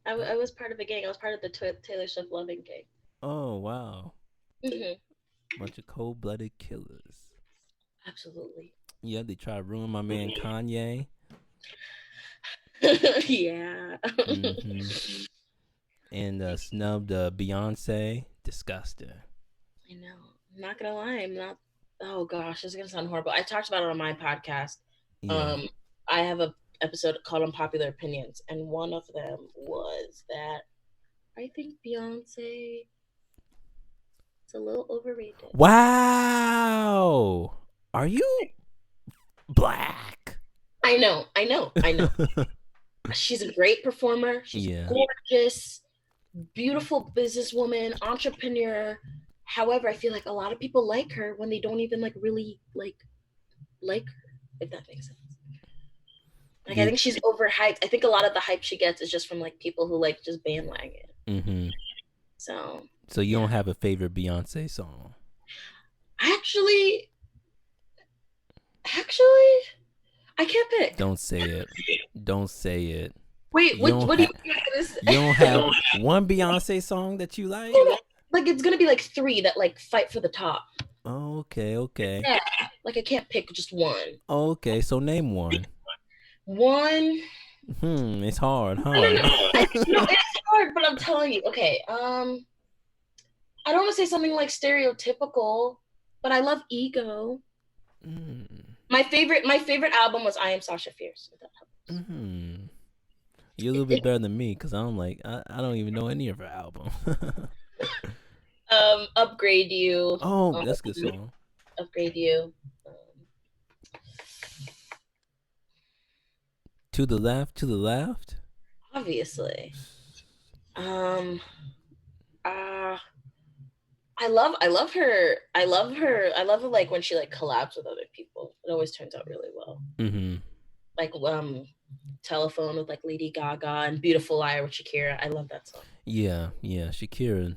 I was part of a gang. I was part of the Taylor Swift loving gang. Oh, wow. Hmm. Bunch of cold-blooded killers. Absolutely. Yeah, they try to ruin my man Kanye. Yeah. Mm-hmm. And snubbed Beyonce. Disgusting. I know. I'm not gonna lie. I'm not. Oh gosh, this is gonna sound horrible. I talked about it on my podcast. Yeah. I have a episode called Unpopular Opinions, and one of them was that I think Beyonce is a little overrated. Wow. Are you black? I know. She's a great performer. She's gorgeous, beautiful businesswoman, entrepreneur. However, I feel like a lot of people like her when they don't even like really like her, if that makes sense. Like I think she's overhyped. I think a lot of the hype she gets is just from like people who like just bandwagon. Mm-hmm. So you don't have a favorite Beyonce song? Actually, I can't pick. Don't say it. Don't say it. Wait, what do you think this? You don't have one Beyonce song that you like? Like it's gonna be like 3 that like fight for the top. Oh, okay. Yeah, like I can't pick just one. Okay, so name one. One. It's hard, huh? No, it's hard, but I'm telling you. Okay, I don't want to say something like stereotypical, but I love Ego. My favorite album was I Am Sasha Fierce. You're a little bit better than me because I'm like I don't even know any of her album. Upgrade You. Oh, that's a good song. Upgrade You. To the left. Obviously. I love her. I love her like when she like collabs with other people. It always turns out really well. Mm-hmm. Like Telephone with like Lady Gaga and Beautiful Liar with Shakira. I love that song. Yeah, Shakira.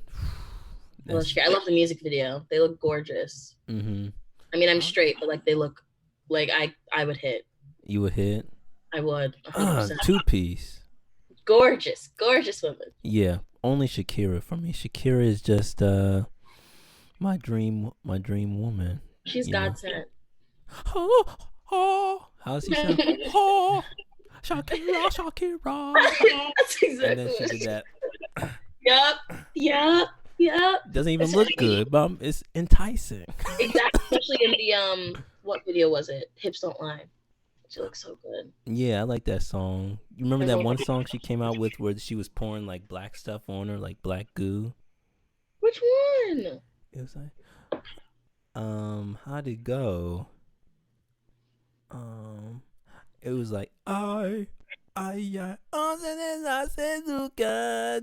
I love the music video. They look gorgeous. Mm-hmm. I mean, I'm straight, but like they look like I would hit. You would hit? I would. 2-piece. Gorgeous woman. Yeah, only Shakira for me. Shakira is just my dream woman. She's God sent. How's he sound? Shakira. That's exactly. And then she did that. Yep. Doesn't even look good, but it's enticing. Exactly, especially in the what video was it? Hips Don't Lie. She looks so good. Yeah, I like that song. You remember that one song she came out with where she was pouring like black stuff on her, like black goo? Which one? It was like, how'd it go? It was like,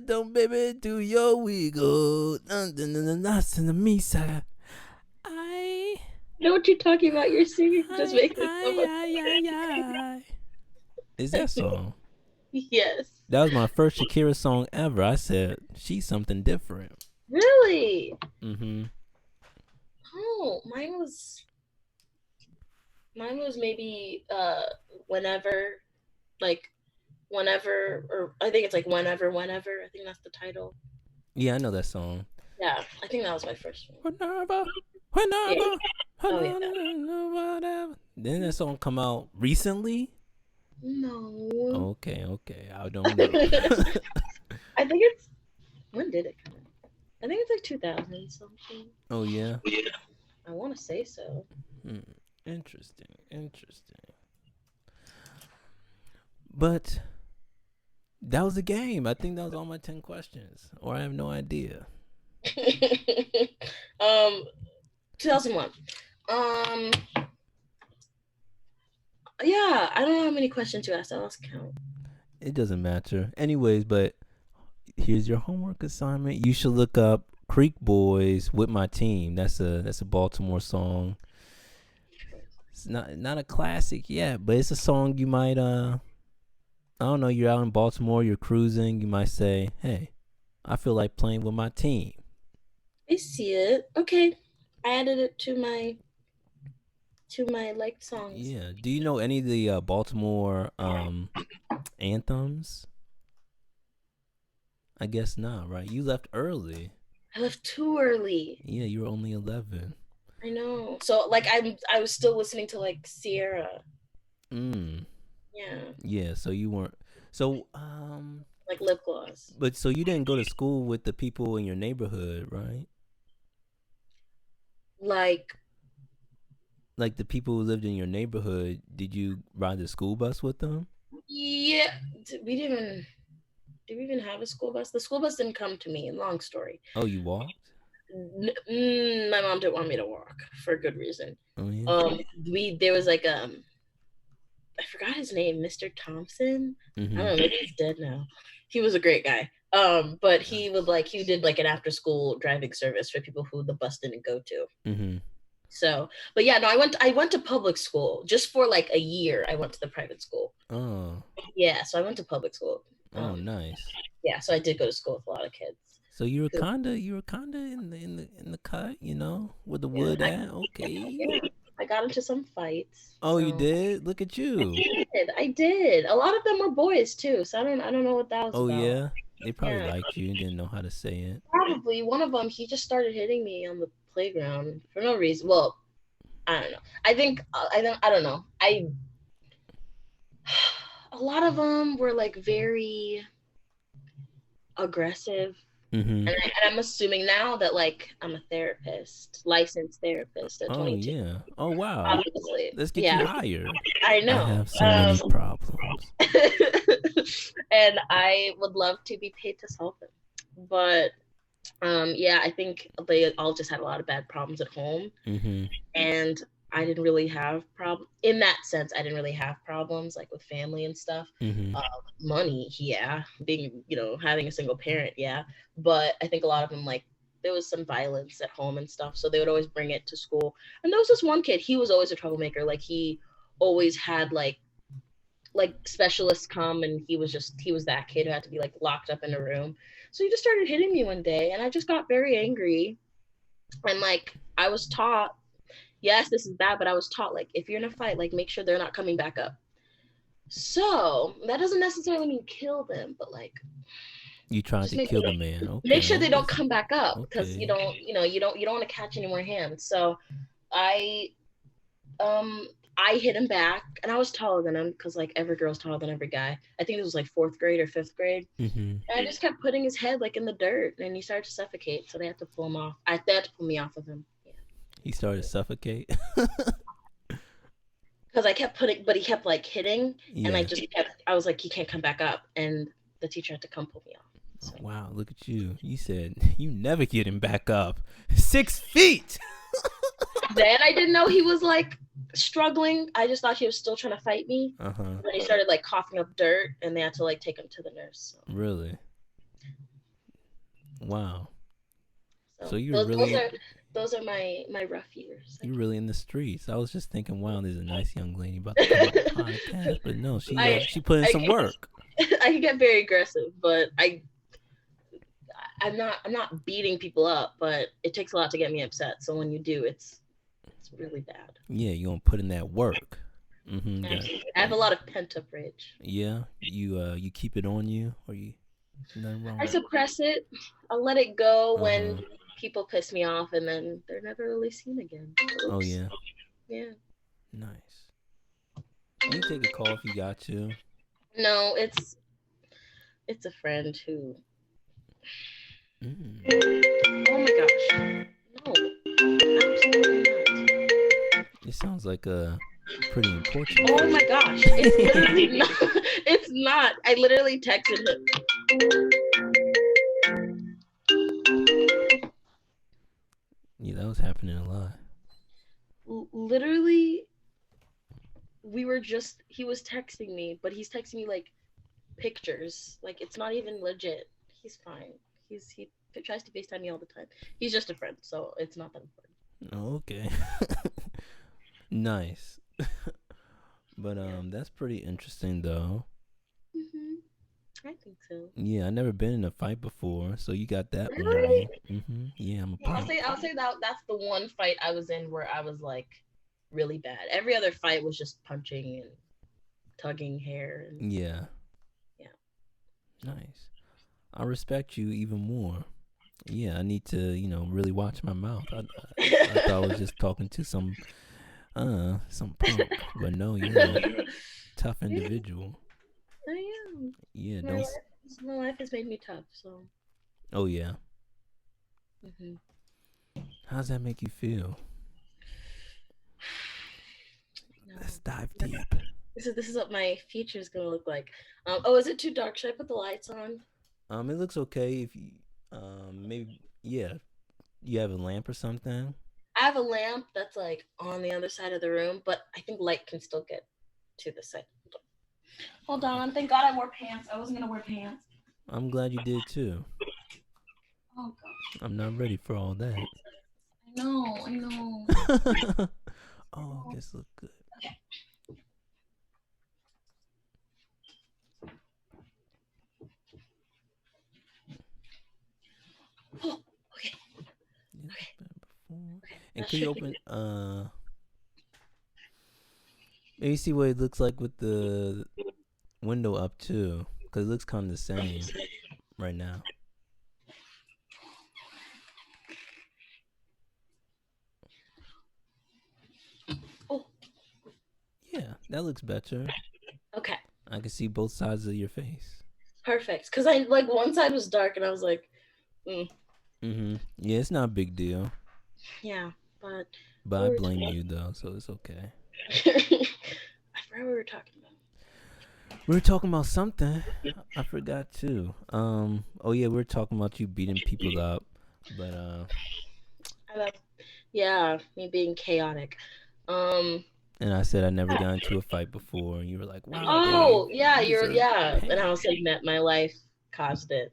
don't baby do your wiggle, the me side. I know what you're talking about. You're singing, just making so much. Is that song? Yes. That was my first Shakira song ever. I said she's something different. Really? Mm-hmm. Oh, mine was maybe whenever, or I think it's like whenever. I think that's the title. Yeah, I know that song. Yeah, I think that was my first one. Whenever. Yeah. Whatever. Didn't that song come out recently? No. Okay. I don't know. I think it's, when did it come out? I think it's like 2000 something. Oh yeah. I want to say so. Interesting. But that was the game. I think that was all my 10 questions, or I have no idea. 2001. Yeah, I don't know how many questions you asked. I lost count. It doesn't matter. Anyways, but here's your homework assignment. You should look up Creek Boys with My Team. That's a Baltimore song. It's not a classic yet, but it's a song you might I don't know, you're out in Baltimore, you're cruising, you might say, "Hey, I feel like playing with my team." I see it. Okay, I added it to my liked songs. Yeah. Do you know any of the Baltimore anthems? I guess not, right? You left early. I left too early. Yeah, you were only 11. I know. So like I was still listening to like Sierra. Yeah. Yeah, so you weren't. So like lip gloss. But so you didn't go to school with the people in your neighborhood, right? Like the people who lived in your neighborhood, did you ride the school bus with them? Yeah, did we even have a school bus? The school bus didn't come to me. Long story. Oh, you walked? My mom didn't want me to walk for a good reason. Oh yeah. There was like I forgot his name, Mr. Thompson. Mm-hmm. I don't know, maybe he's dead now. He was a great guy. But he did like an after school driving service for people who the bus didn't go to. Mm-hmm. So, but yeah, no, I went to public school just for like a year. I went to the private school. Oh. Yeah, so I went to public school. Oh, nice. Yeah, so I did go to school with a lot of kids. So you were kinda in the cut, you know, where the wood at. Okay. Yeah, I got into some fights. Oh, so. You did? Look at you. I did. A lot of them were boys too, so I don't know what that was about. Oh yeah, they probably liked you and didn't know how to say it. Probably. One of them, he just started hitting me on the playground for no reason. Well, I don't know. I think I don't know. A lot of them were like very aggressive. Mm-hmm. And I'm assuming now that like I'm a licensed therapist at 22. Yeah. Oh wow. Obviously. Let's get you hired. I know. I have so many problems. And I would love to be paid to solve them. But yeah, I think they all just had a lot of bad problems at home. Mm-hmm. And I didn't really have problems in that sense. I didn't really have problems like with family and stuff. Mm-hmm. Money, yeah. Being, having a single parent, yeah. But I think a lot of them, like, there was some violence at home and stuff. So they would always bring it to school. And there was this one kid, he was always a troublemaker. Like, he always had, like specialists come, and he was that kid who had to be, like, locked up in a room. So he just started hitting me one day, and I just got very angry. And, like, I was taught, yes, this is bad, but I was taught, like, if you're in a fight, like, make sure they're not coming back up. So that doesn't necessarily mean kill them, but, like, you trying to kill the man. Okay. Make sure they don't come back up, because you don't want to catch any more hands. So I hit him back, and I was taller than him, because like every girl's taller than every guy. I think it was like 4th grade or 5th grade. Mm-hmm. And I just kept putting his head like in the dirt, and he started to suffocate. So they had to pull him off. They had to pull me off of him. Yeah. He started to suffocate. Because I kept but he kept like hitting, and I was like, he can't come back up, and the teacher had to come pull me off. So. Oh, wow, look at you. You said you never get him back up. 6 feet. Then I didn't know he was like struggling. I just thought he was still trying to fight me. Uh-huh. And then he started like coughing up dirt, and they had to like take him to the nurse. So. Really? Wow. So you're those are my rough years. You're really in the streets. I was just thinking, wow, there's a nice young lady about to come on the podcast, but no, she put in some work. I can get very aggressive, but I'm not beating people up, but it takes a lot to get me upset. So when you do, it's really bad. Yeah, you're gonna put in that work. Mm-hmm. I have a lot of pent up rage. Yeah, you keep it on you, or you nothing wrong. I suppress it. I'll let it go when people piss me off, and then they're never really seen again. Oops. Oh yeah. Yeah. Nice. You can take a call if you got to. No, it's a friend who. Oh my gosh! No, absolutely not. It sounds like a pretty important. Oh my gosh! It's literally not. It's not. I literally texted him. Yeah, that was happening a lot. Ooh. literally, he was texting me, but he's texting me like pictures. Like it's not even legit. He's fine. He tries to FaceTime me all the time. He's just a friend, so it's not that important. Okay. Nice. But that's pretty interesting though. Mhm. I think so. Yeah, I never been in a fight before, so you got that one Really? right. Yeah, I'm a I'll punk. say that that's the one fight I was in where I was like really bad. Every other fight was just punching and tugging hair and Yeah. yeah. Nice. I respect you even more. Yeah, I need to, really watch my mouth. I thought I was just talking to some punk, but no, you're a tough Yeah, individual. I am. Yeah, My life, my life has made me tough. So. Oh yeah. Mhm. How's that make you feel? No. Let's dive deep. This is what my future is gonna look like. Oh, is it too dark? Should I put the lights on? It looks okay if you, maybe, yeah, you have a lamp or something. I have a lamp that's like on the other side of the room, but I think light can still get to the side. Hold on. Thank God I wore pants. I wasn't gonna wear pants. I'm glad you did too. Oh God. I'm not ready for all that. I know. I know. Oh, this look good. Okay. Oh, okay. Yeah, before. Okay. And That could you should be open maybe see what it looks like with the window up too, because it looks kind of the same right now. Oh, Yeah, that looks better. okay. I can see both sides of your face. Perfect. Because I like one side was dark, and I was like, Yeah, it's not a big deal, yeah, but but what I were we blame talking you though, so it's okay. I forgot what we were talking about. We were talking about something. I forgot too. Oh yeah, we were talking about you beating people up, but Yeah, me being chaotic. Um. and I said I never got into a fight before, and you were like, "Wow, Dave, Oh, yeah, you deserve and I pain." was saying that my life caused it.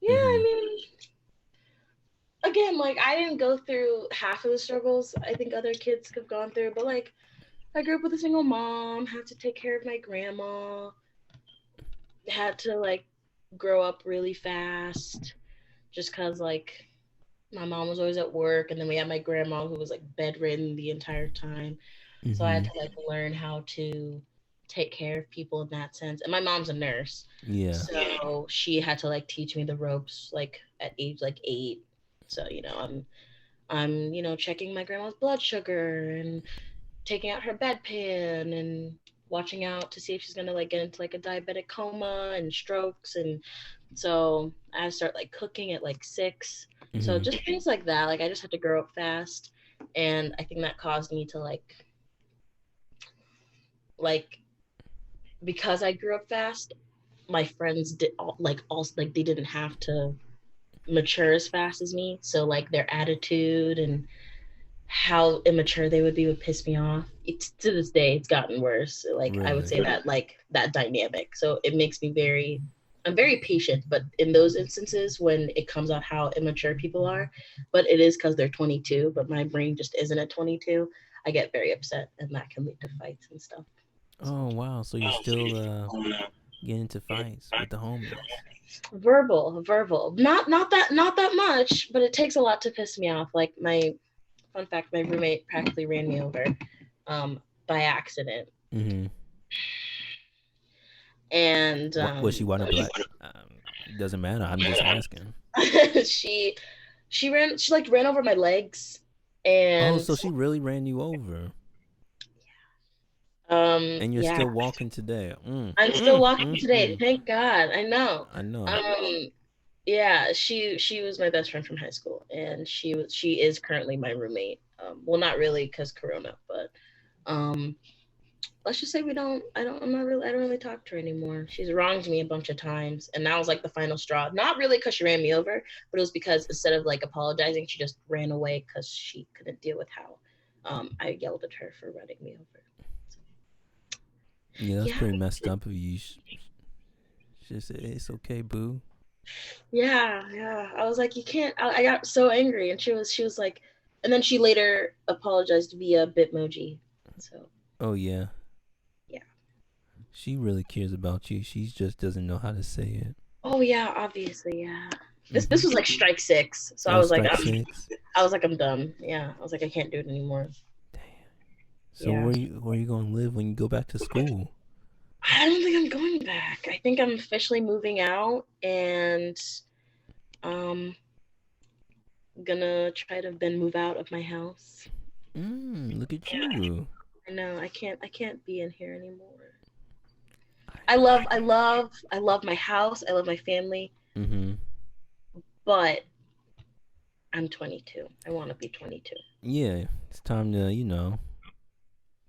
Yeah, I Mhm. mean, again, like I didn't go through half of the struggles I think other kids have gone through, but like I grew up with a single mom, had to take care of my grandma, had to like grow up really fast just cuz like my mom was always at work and then we had my grandma who was like bedridden the entire time. So I had Mhm. to like learn how to take care of people in that sense. And my mom's a nurse. Yeah. So she had to like teach me the ropes like at age like 8. So, I'm checking my grandma's blood sugar and taking out her bedpan and watching out to see if she's gonna like get into like a diabetic coma and strokes. And so I start like cooking at like 6. So Mhm. just things like that. Like I just had to grow up fast, and I think that caused me to like because I grew up fast. My friends did also like they didn't have to mature as fast as me. So like their attitude and how immature they would piss me off. It's to this day it's gotten worse. Like I would Really. say that like that dynamic. So it makes me I'm very patient, but in those instances when it comes out how immature people are, but it is because they're 22, but my brain just isn't at 22, I get very upset and that can lead to fights and stuff. Oh wow, so you're still getting into fights with the homies. Verbal. Not that much, but it takes a lot to piss me off. Like my fun fact, my roommate practically ran me over by accident. Mhm. And What was she white or black? Doesn't matter. I'm just asking. she ran over my legs. Oh, And so she really ran you over, and you're yeah, still walking today. I'm still walking today, thank God. I know. I know. um yeah, she was my best friend from high school, and she is currently my roommate. Well, not really because corona, but um let's just say I don't really talk to her anymore. She's wronged me a bunch of times, and that was like the final straw. Not really because she ran me over, but it was because instead of like apologizing, she just ran away because she couldn't deal with how I yelled at her for running me over. So, Yeah, that's yeah, pretty messed up of you. She said, "It's okay, boo." yeah. I was like, you can't. I got so angry, and she was like, and then she later apologized via Bitmoji. So Oh yeah, yeah. she really cares about you. She just doesn't know how to say it. Oh yeah, obviously, yeah. This Mm-hmm. was like strike six, so I Oh, was like, strike six. I'm done. Yeah, I was like, I can't do it anymore. Damn. So Yeah, where you gonna live when you go back to school? I don't think I'm going back. I think I'm officially moving out, and um, gonna try to then move out of my house. Look at Yeah, you. I know. I can't be in here anymore. I I know. love, I love, I love my house. I love my family, Mm-hmm. but I'm 22. I want to be 22. Yeah, it's time to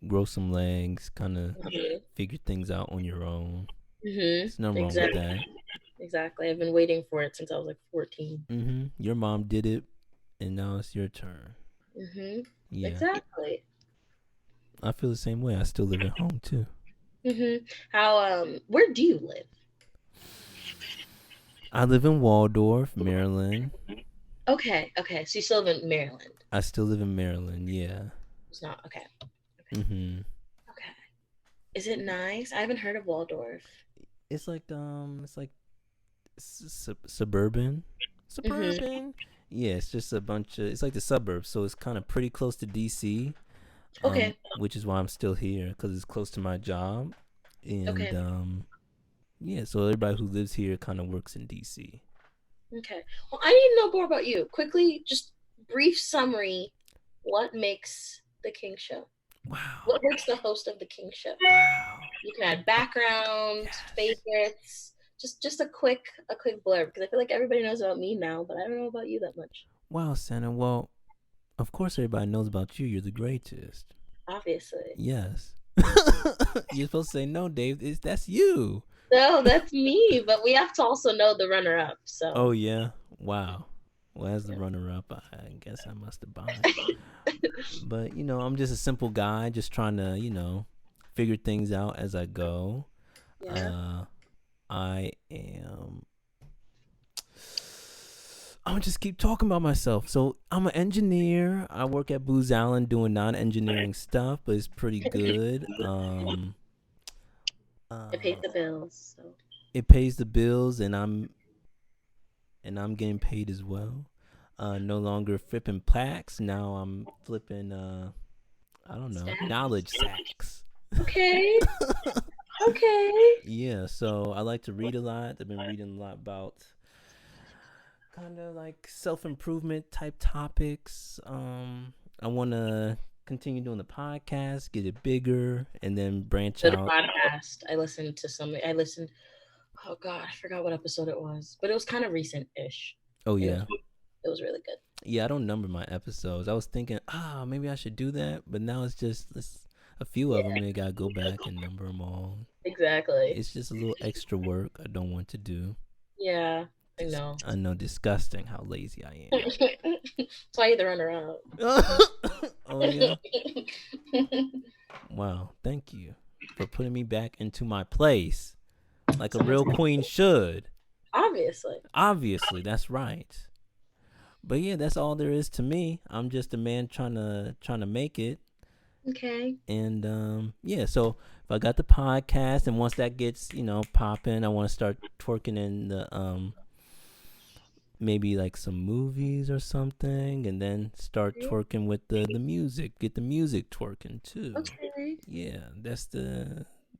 grow some legs, kind of Mhm. figure things out on your own. Mhm. There's nothing wrong with Exactly. that. Exactly. I've been waiting for it since I was like 14. Your mom did it, and now it's your turn. Mhm. Yeah, Exactly. I feel the same way. I still live at home too. Mhm. How where do you live? I live in Waldorf, Maryland. Okay. Okay. So you still live in Maryland. I still live in Maryland. Yeah. It's not okay. Okay. hmm Okay. Is it nice? I haven't heard of Waldorf. it's like suburban, Mhm. suburban. Yeah, it's just a bunch of. It's like the suburbs, so it's kind of pretty close to DC. Okay. Which is why I'm still here because it's close to my job, and Okay. yeah. So everybody who lives here kind of works in DC. Okay. Well, I need to know more about you. Quickly, just brief summary. What makes the King Show? Wow. What makes the host of the King Show? Wow. You can add background, Yes. favorites, just a quick blurb because I feel like everybody knows about me now, but I don't know about you that much. Wow, Sena. Well, of course everybody knows about you. You're the greatest. Obviously. Yes. You're supposed to say no, Dave. That's you. No, that's me, but we have to also know the runner up. Oh So yeah. Wow. Well, as the yeah. runner-up, I guess I must abide. But I'm just a simple guy, just trying to figure things out as I go. Yeah. Uh, I am. I'm gonna just keep talking about myself. So I'm an engineer. I work at Booz Allen doing non-engineering stuff, but it's pretty good. It pays Uh, the bills. So it pays the bills, and I'm getting paid as well. No longer flipping plaques. Now I'm flipping. I don't know, stats. knowledge sacks. Okay. Okay. Yeah. So I like to read a lot. I've been reading a lot about kind of like self improvement type topics. I want to continue doing the podcast, get it bigger, and then branch Good out. podcast. I listened to some. I listened. Oh God, I forgot what episode it was, but it was kind of recent-ish, Oh and yeah, it was really good. yeah. I don't number my episodes. I was thinking, maybe I should do that, but now it's a few of them. Yeah. I gotta go back and number them all. Exactly. It's just a little extra work I don't want to do. Yeah. I know. I know, disgusting how lazy I That's why you're the runner up. am. Oh yeah. Wow. Thank you for putting me back into my place like a Someone's real queen should. obviously. Obviously, that's right. But yeah, that's all there is to me. I'm just a man trying to make it. Okay. And yeah, so if I got the podcast and once that gets, popping, I want to start twerking in the maybe like some movies or something, and then start Okay. twerking with the music. Get the music twerking too. Okay. Yeah,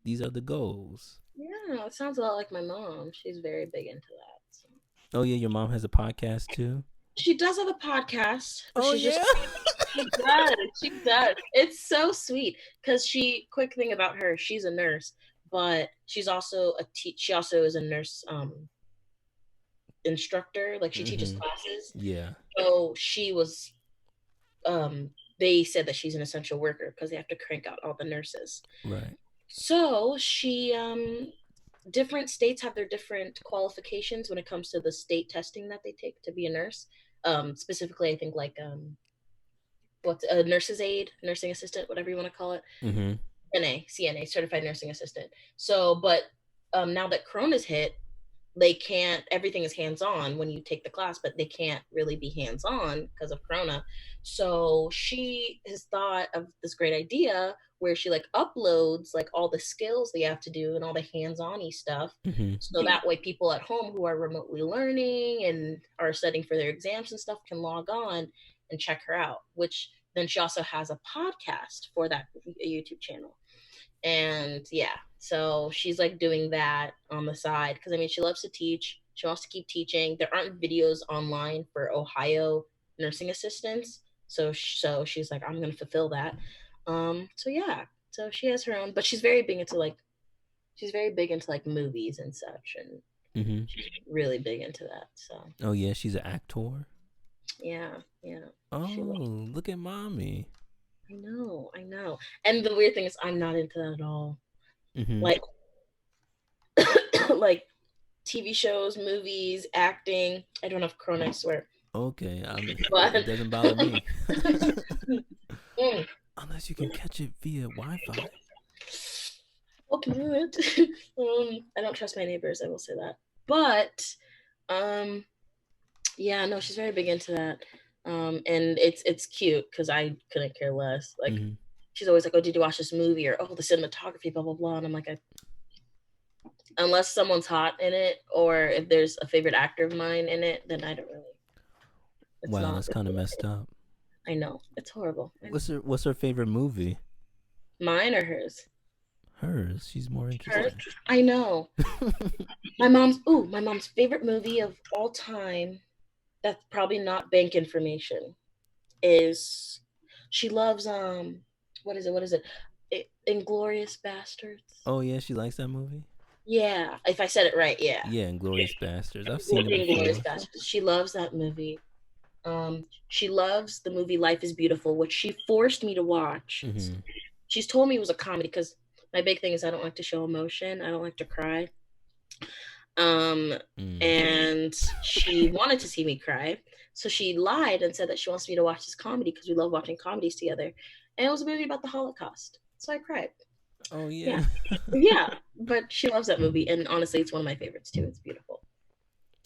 these are the goals. Yeah, it sounds a lot like my mom. She's very big into that. So. Oh yeah, your mom has a podcast too. She does have a podcast, but Oh she's just yeah. she does. She does. It's so sweet because quick thing about her, she's a nurse, but she's also she also is a nurse instructor. Like she teaches mhm. classes. Yeah. So she was they said that she's an essential worker because they have to crank out all the nurses. Right. So she different states have their different qualifications when it comes to the state testing that they take to be a nurse. Specifically, I think like what's a nurse's aide, nursing assistant, whatever you want to call it. Mm-hmm. CNA, certified nursing assistant. So, but now that Corona's hit, they can't, everything is hands-on when you take the class, but they can't really be hands-on because of Corona. So she has thought of this great idea where she like uploads like all the skills they have to do and all the hands-on-y stuff. Mm-hmm. So that way people at home who are remotely learning and are studying for their exams and stuff can log on and check her out, which then she also has a podcast for that YouTube channel. And yeah, so she's like doing that on the side because I mean she loves to teach. She wants to keep teaching. There aren't videos online for Ohio nursing assistants, so she's like, I'm gonna fulfill that. So yeah, so she has her own, but she's very big into like movies and such, and Mm-hmm. she's really big into that. So Oh yeah, she's an actor. yeah. Oh, She loves- look at mommy. I know. And the weird thing is, I'm not into that at all. Mm-hmm. Like, like TV shows, movies, acting. I don't have Corona, I swear. Okay, But- it doesn't bother me. Mm. Unless you can catch it via Wi-Fi. Okay. I don't trust my neighbors, I will say that. But yeah, no, she's very big into that. And it's cute because I couldn't care less. Like Mm-hmm. she's always like, oh, did you watch this movie? Or, oh, the cinematography, blah blah blah. And I'm like, unless someone's hot in it or if there's a favorite actor of mine in it, then I don't really. Wow, that's kind of messed up. I know, it's horrible. What's her favorite movie? Mine or hers? Hers. She's more interesting. I know. My mom's favorite movie of all time, that's probably not bank information, is she loves what is it? Inglorious Bastards. Oh yeah, she likes that movie. Yeah, if I said it right, yeah. Yeah, Inglorious Bastards. I've seen it Inglorious before. Bastards. She loves that movie. She loves the movie Life is Beautiful, which she forced me to watch. Mm-hmm. She's told me it was a comedy because my big thing is I don't like to show emotion. I don't like to cry. And she wanted to see me cry. So she lied and said that she wants me to watch this comedy because we love watching comedies together. And it was a movie about the Holocaust. So I cried. Oh yeah. Yeah, but she loves that movie. And honestly, it's one of my favorites too. It's beautiful.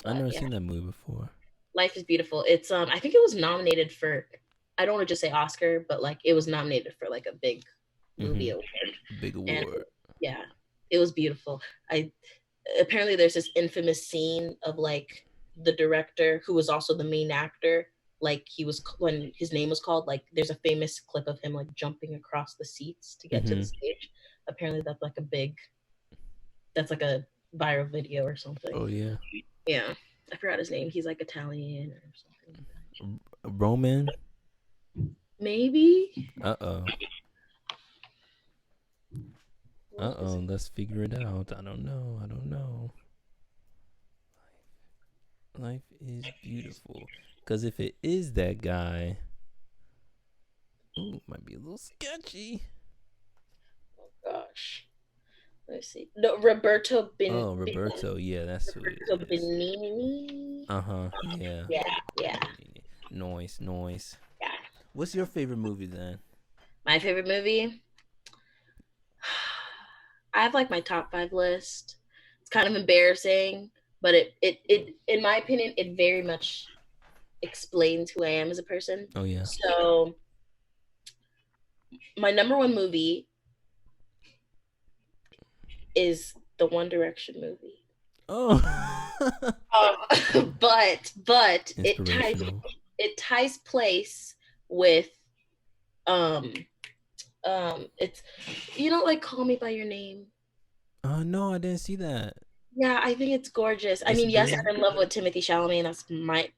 I've never seen that movie before. Life is Beautiful. It's I think it was nominated for, I don't want to just say Oscar, but like it was nominated for like a big movie award. Big award. And, yeah, it was beautiful. Apparently there's this infamous scene of like the director who was also the main actor, like he was, when his name was called, like there's a famous clip of him like jumping across the seats to get to the stage. Apparently that's like a viral video or something. Oh yeah. Yeah, I forgot his name. He's like Italian or something like that. Roman. Maybe. Uh-oh. Let's figure it out. I don't know. Life is Beautiful. Because if it is that guy, it might be a little sketchy. Oh gosh. Let's see. No, Roberto Roberto. Yeah, that's who it Roberto is. Benigni. Yeah. Yeah. Noise. Yeah. What's your favorite movie then? My favorite movie? I have like my top 5 list. It's kind of embarrassing, but it in my opinion, it very much explains who I am as a person. Oh yeah. So my number 1 movie is the One Direction movie. Oh. But it ties place with it's, you know, like Call Me by Your Name. No, I didn't see that. Yeah, I think it's gorgeous. I mean, yes, I'm in love with Timothy Chalamet, and that's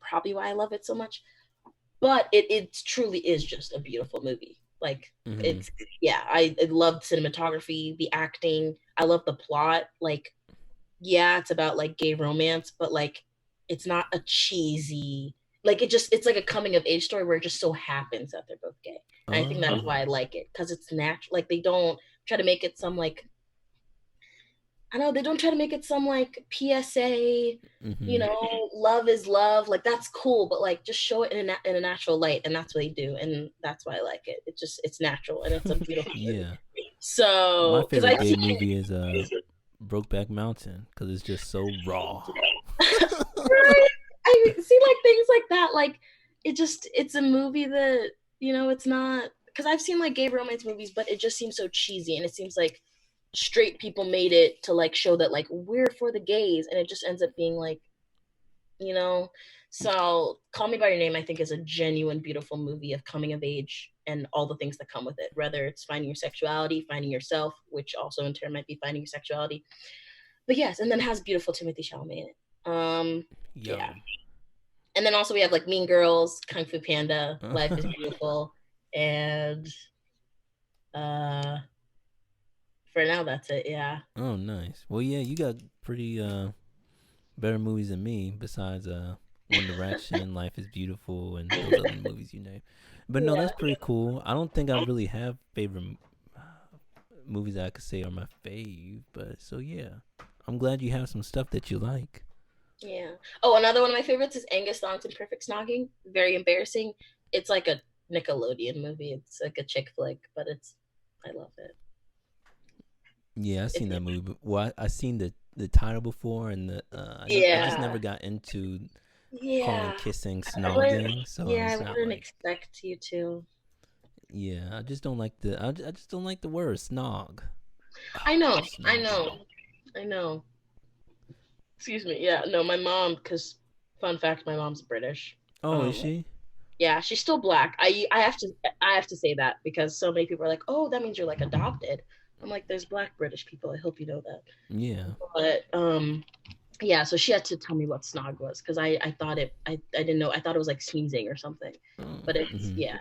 probably why I love it so much. But it truly is just a beautiful movie. Like it's, yeah, I love cinematography, the acting. I love the plot. Like, yeah, it's about like gay romance, but like it's not a cheesy, like it's like a coming of age story where it just so happens that they're both gay. And I think that's why I like it, because it's natural. Like they don't try to make it some like, I know they don't try to make it some like PSA, you Mm-hmm. know, love is love. Like that's cool, but like just show it in a natural light, and that's what they do, and that's why I like it. It's natural and it's a beautiful movie. Yeah. My So, because favorite I gay see, movie is Brokeback Mountain because it's just so raw. right? I see like things like that. Like it's a movie that it's not because I've seen like gay romance movies, but it just seems so cheesy, and it seems like straight people made it to like show that like we're for the gays, and it just ends up being like you know so Call Me by Your Name, I think, is a genuine beautiful movie of coming of age and all the things that come with it, whether it's finding your sexuality, finding yourself, which also in turn might be finding your sexuality. But yes, and then it has beautiful Timothy Chalamet in it. Yeah. Yum. And then also we have like Mean Girls, Kung Fu Panda, Life is Beautiful, and uh for now that's it. Yeah. Oh, nice. Well, yeah, you got pretty better movies than me besides One Direction, Life is Beautiful, and those other movies you name. But no, Yeah. that's pretty cool. I don't think I really have favorite movies that I could say are my fave. But so yeah, I'm glad you have some stuff that you like. Yeah. Oh, another one of my favorites is Angus Thornton Perfect Snogging. Very embarrassing. It's like a Nickelodeon movie. It's like a chick flick, but I love it. Yeah, I It's, seen that movie. Well, I seen the title before, and I just yeah. never got into calling Yeah. kissing I wouldn't, snogging. So yeah, I it's not wouldn't like expect you to. yeah. I just don't like I just don't like the word snog. I know. I Snogging. know. I know. Excuse me. Yeah, no, my mom, because fun fact, my mom's British. Oh, is Um, she? yeah, she's still black. I have to say that because so many people are like, oh, that means you're like adopted. I'm like, there's black British people. I hope you know that. Yeah. But yeah, so she had to tell me what snog was because I thought I didn't know. I thought it was like sneezing or something. But it's Mm-hmm. yeah.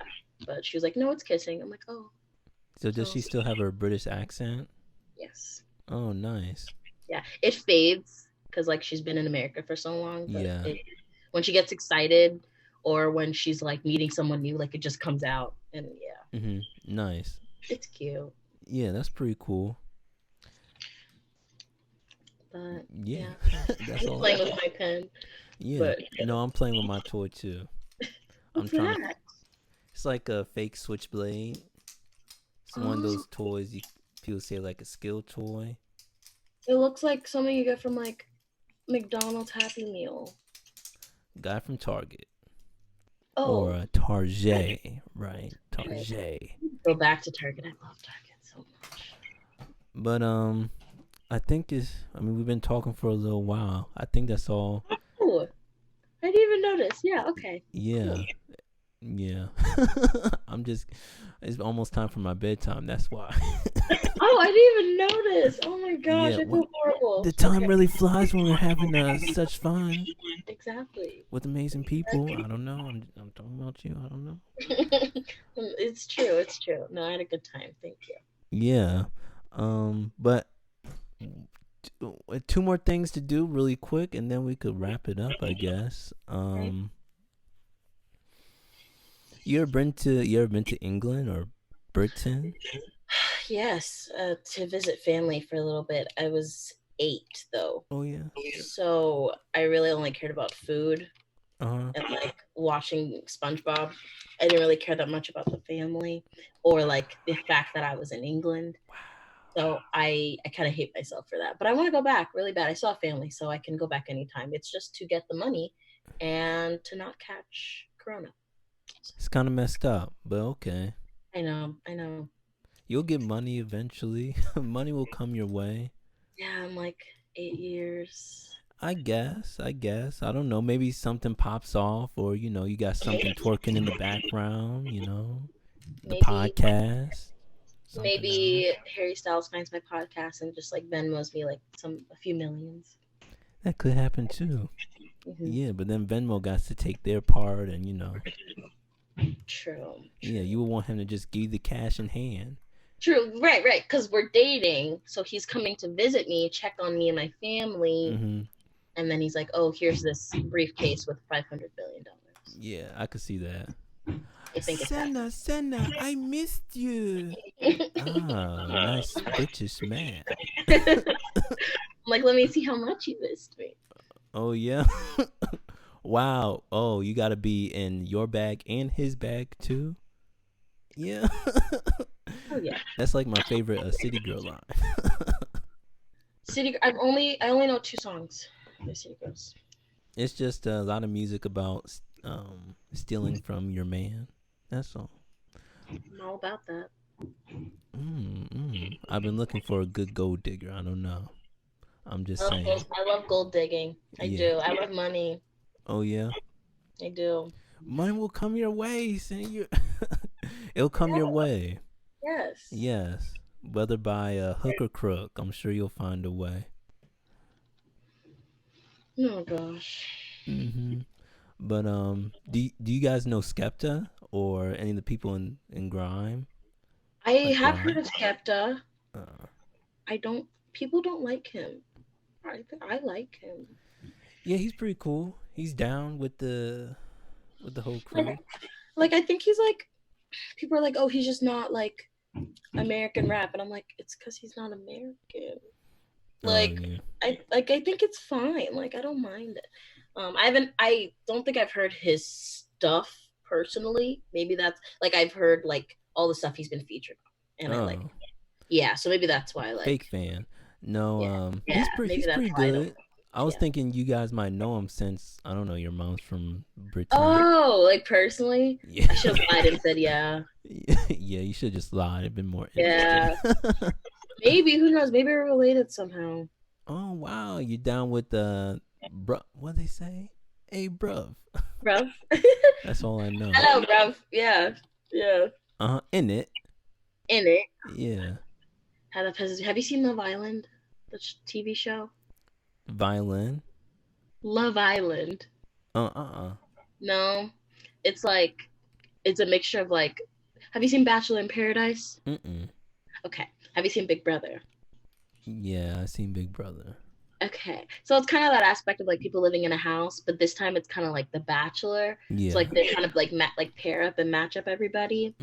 But she was like, no, it's kissing. I'm like, oh, So does so she still have her British accent? yes. Oh, nice. Yeah, it fades because like she's been in America for so long, but Yeah. when she gets excited or when she's like meeting someone new, like it just comes out, and yeah, Mm-hmm. Nice. it's cute. Yeah, that's pretty cool. But Yeah. yeah, That's I'm all. playing with my pen. Yeah. But No, I'm playing with my toy too. I'm what's trying to. that? It's like a fake switchblade. It's one of Oh, those toys people say like a skill toy. it looks like something you get from like McDonald's Happy Meal. Guy from Target or Oh, a Target, right? Target. go back to Target. I love Target so much. But I think we've been talking for a little while. I think that's all. Oh, I didn't even notice. Yeah, okay. Yeah. Cool. Yeah. It's almost time for my bedtime. That's why. Oh, I didn't even notice. Oh my gosh, Yeah. I feel horrible. The time Okay, really flies when we're having such fun exactly. with amazing people. I don't know. I'm talking about you. I don't know. It's true. It's true. No, I had a good time. Thank you. Yeah. But two more things to do really quick, and then we could wrap it up, I guess. Okay. You ever been to England or Britain? Yes, to visit family for a little bit. I was 8 though, Oh yeah. so I really only cared about food Uh-huh. and like watching SpongeBob. I didn't really care that much about the family or like the fact that I was in England. So I kind of hate myself for that. But I want to go back really bad. I saw family, so I can go back anytime. It's just to get the money and to not catch Corona. It's kind of messed up, but okay. I know. I know. You'll get money eventually. Money will come your way. Yeah, I'm like 8 years. I guess. I don't know. Maybe something pops off, or you got something twerking in the background. The Maybe podcast. Something maybe Harry Styles finds my podcast and just like Venmos me like a few millions. that could happen too. Mm-hmm. Yeah, but then Venmo got to take their part, and True. yeah, you would want him to just give you the cash in hand. True. Right. Because we're dating, so he's coming to visit me, check on me and my family, Mm-hmm. and then he's like, "Oh, here's this briefcase with $500 billion." Yeah, I could see that. I think it's that. Sena, I missed you. Ah, nice British man. like, let me see how much you missed me. Oh yeah. Wow. Oh, you gotta be in your bag and his bag too. Yeah. Oh yeah. That's like my favorite City Girl line. I only know 2 songs by City Girls. It's just a lot of music about stealing from your man. That's all. I'm all about that. I've been looking for a good gold digger. I don't know. I'm just saying. I love gold digging. I Yeah. do. I love money. Oh yeah. I do. Money will come your way, Sena. It'll come your way. Yes. Yes. Whether by hook or crook, I'm sure you'll find a way. Oh gosh. But do you guys know Skepta or any of the people in grime? I Like have grime? heard of Skepta. Uh, People don't like him. I like him. yeah, he's pretty cool. He's down with the whole crew. Like I think he's like, people are like, oh, he's just not like American rap, and I'm like, it's because he's not American. Like, yeah. I think it's fine. Like, I don't mind it. I don't think I've heard his stuff personally. Maybe that's like I've heard like all the stuff he's been featured on, and I like, yeah. So maybe that's why I like. Fake fan. No, Yeah, he's pretty good. I was yeah. thinking you guys might know him since I don't know, your mom's from Britain. Oh, like personally? Yeah. I should have lied and said yeah. Yeah, you should just lied. It'd been more Yeah. interesting. Maybe, who knows? Maybe we're related somehow. Oh wow, you down with the bruh? What they say? Hey, bruv. Bruv. That's all I know. I know, bruv. Yeah. Yeah. In it. Yeah. Have you seen Love Island? The TV show? Violin. Love Island. No. It's like, it's a mixture of like, have you seen Bachelor in Paradise? Okay. Have you seen Big Brother? Yeah, I've seen Big Brother. Okay. So it's kind of that aspect of like people living in a house, but this time it's kind of like The Bachelor. Yeah. So like they kind of like pair up and match up everybody.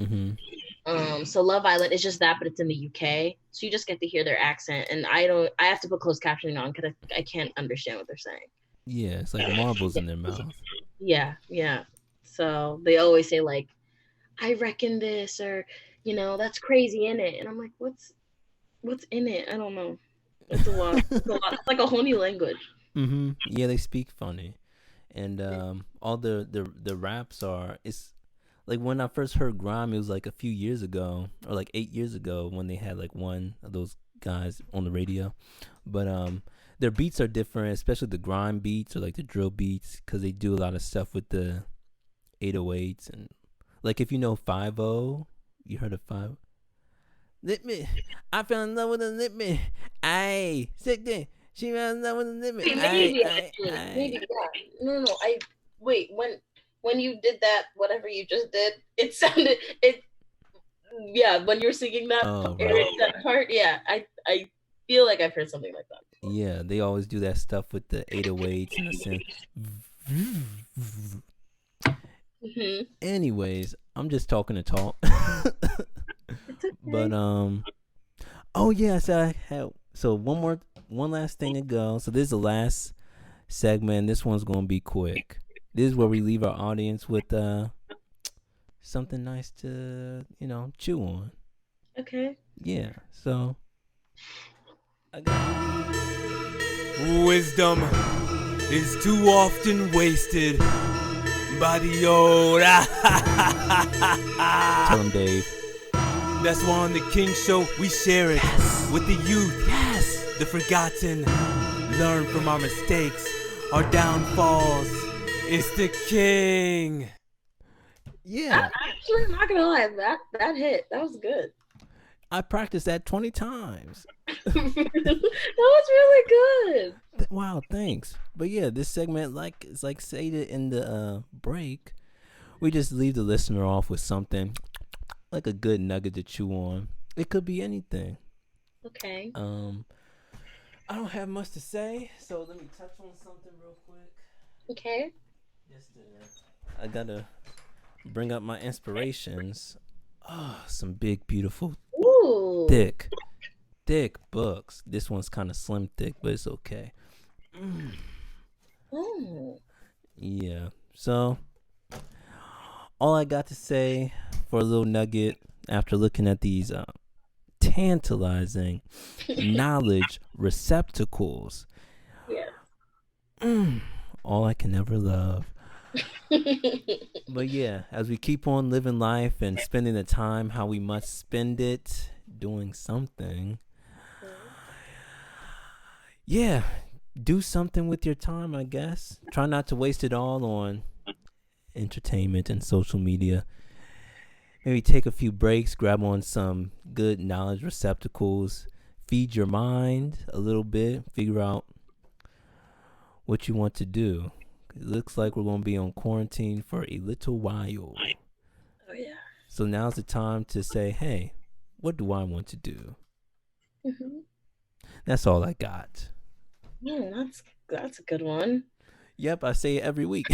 So Love Island is just that, but it's in the UK. So you just get to hear their accent, and I have to put closed captioning on because I can't understand what they're saying. Yeah, it's like marbles in their mouth. Yeah. So they always say like, I reckon this, or that's crazy in it, and I'm like, what's in it? I don't know. It's a lot. It's like a whole new language. Yeah, they speak funny, and all the raps are. It's like when I first heard grime, it was like a few years ago, or like 8 years ago, when they had like one of those guys on the radio. But their beats are different, especially the grime beats or like the drill beats, because they do a lot of stuff with the 808s, and like if you know 5-0, you heard of 5. Lit me, I fell in love with a lit me. Aye, sick day. She fell in love with a lit me. Maybe, yeah. No. Wait. When you did that, whatever you just did, it sounded it. Yeah, when you're singing that, that part, yeah, I feel like I've heard something like that. Yeah, they always do that stuff with the 808s and the synth. Anyways, I'm just talking to talk. It's okay. But oh yeah, so one last thing to go. So this is the last segment. This one's gonna be quick. This is where we leave our audience with something nice to chew on. Okay. Yeah. So wisdom is too often wasted by the old. Tell him, Dave. That's why on the Kingshow we share it with the youth. Yes. The forgotten. Learn from our mistakes, our downfalls. It's the King. Yeah. Actually, I'm not gonna lie, that hit. That was good. I practiced that 20 times. That was really good. Wow, thanks. But yeah, this segment, it's like stated in the break, we just leave the listener off with something like a good nugget to chew on. It could be anything. Okay. I don't have much to say, so let me touch on something real quick. Okay. I gotta bring up my inspirations. Some big, beautiful, Ooh. thick thick books. This one's kind of slim thick, but it's okay. Oh. Yeah. So all I got to say for a little nugget after looking at these tantalizing knowledge receptacles. Yeah. All I can ever love. But yeah, as we keep on living life and spending the time how we must spend it doing something. Yeah, do something with your time, I guess. Try not to waste it all on entertainment and social media. Maybe take a few breaks, grab on some good knowledge receptacles, feed your mind a little bit, figure out what you want to do. It looks like we're going to be on quarantine for a little while. Oh, yeah. So now's the time to say, hey, what do I want to do? Mm-hmm. That's all I got. Yeah, that's a good one. Yep, I say it every week.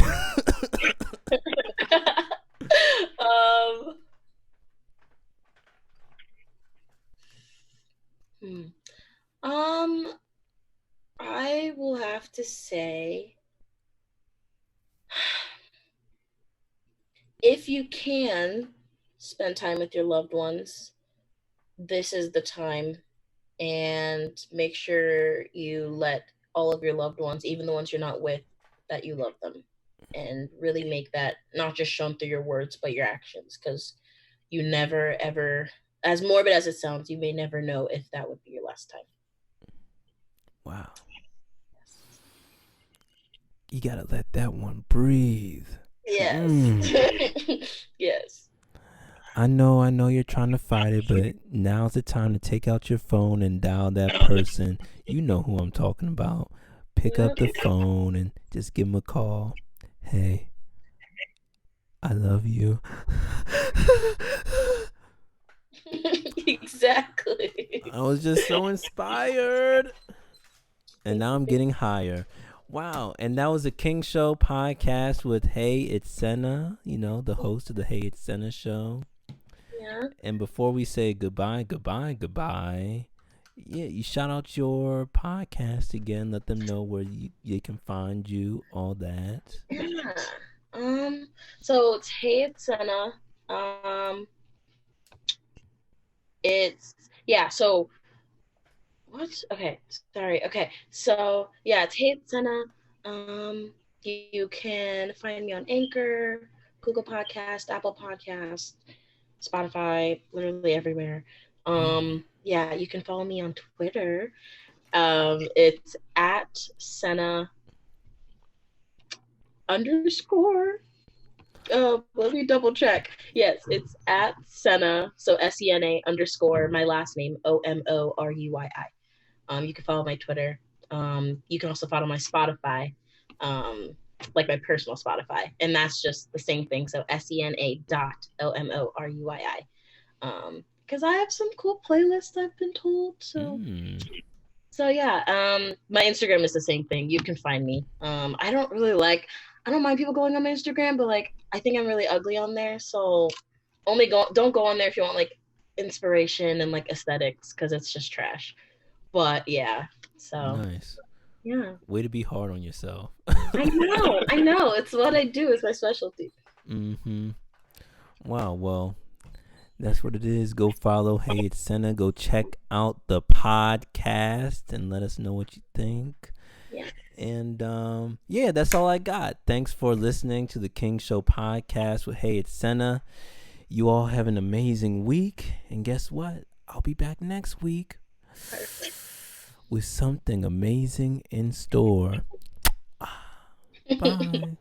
I will have to say, if you can spend time with your loved ones, this is the time, and make sure you let all of your loved ones, even the ones you're not with, that you love them, and really make that not just shown through your words, but your actions, because you never, ever, as morbid as it sounds, you may never know if that would be your last time. Wow. You gotta let that one breathe. Yes. Yes. I know you're trying to fight it, but now's the time to take out your phone and dial that person. You know who I'm talking about. Pick up the phone and just give them a call. Hey, I love you. Exactly. I was just so inspired. And now I'm getting higher. Wow. And that was the Kingshow podcast with Heyitssena, the host of the Heyitssena show. Yeah. And before we say goodbye, yeah, you shout out your podcast again. Let them know where they can find you, all that. Yeah. So it's Heyitssena. So what? Okay, sorry. Okay, so yeah, it's Heyitssena. You can find me on Anchor, Google Podcast, Apple Podcast, Spotify, literally everywhere. Yeah, you can follow me on Twitter. It's at Sena _. Let me double check. Yes, it's at Sena, so SENA _ my last name OMORUYI. You can follow my Twitter. You can also follow my Spotify, like my personal Spotify, and that's just the same thing. So SENA.OMORUYI. Because I have some cool playlists, I've been told. So yeah, my Instagram is the same thing. You can find me. I don't mind people going on my Instagram, but like I think I'm really ugly on there. So don't go on there if you want like inspiration and like aesthetics, because it's just trash. But yeah, so nice. Yeah. Way to be hard on yourself. I know. It's what I do. It's my specialty. Wow. Well, that's what it is. Go follow Heyitssena. Go check out the podcast and let us know what you think. Yeah. And yeah, that's all I got. Thanks for listening to the Kingshow podcast with Heyitssena. You all have an amazing week. And guess what? I'll be back next week. Perfect. With something amazing in store. Bye.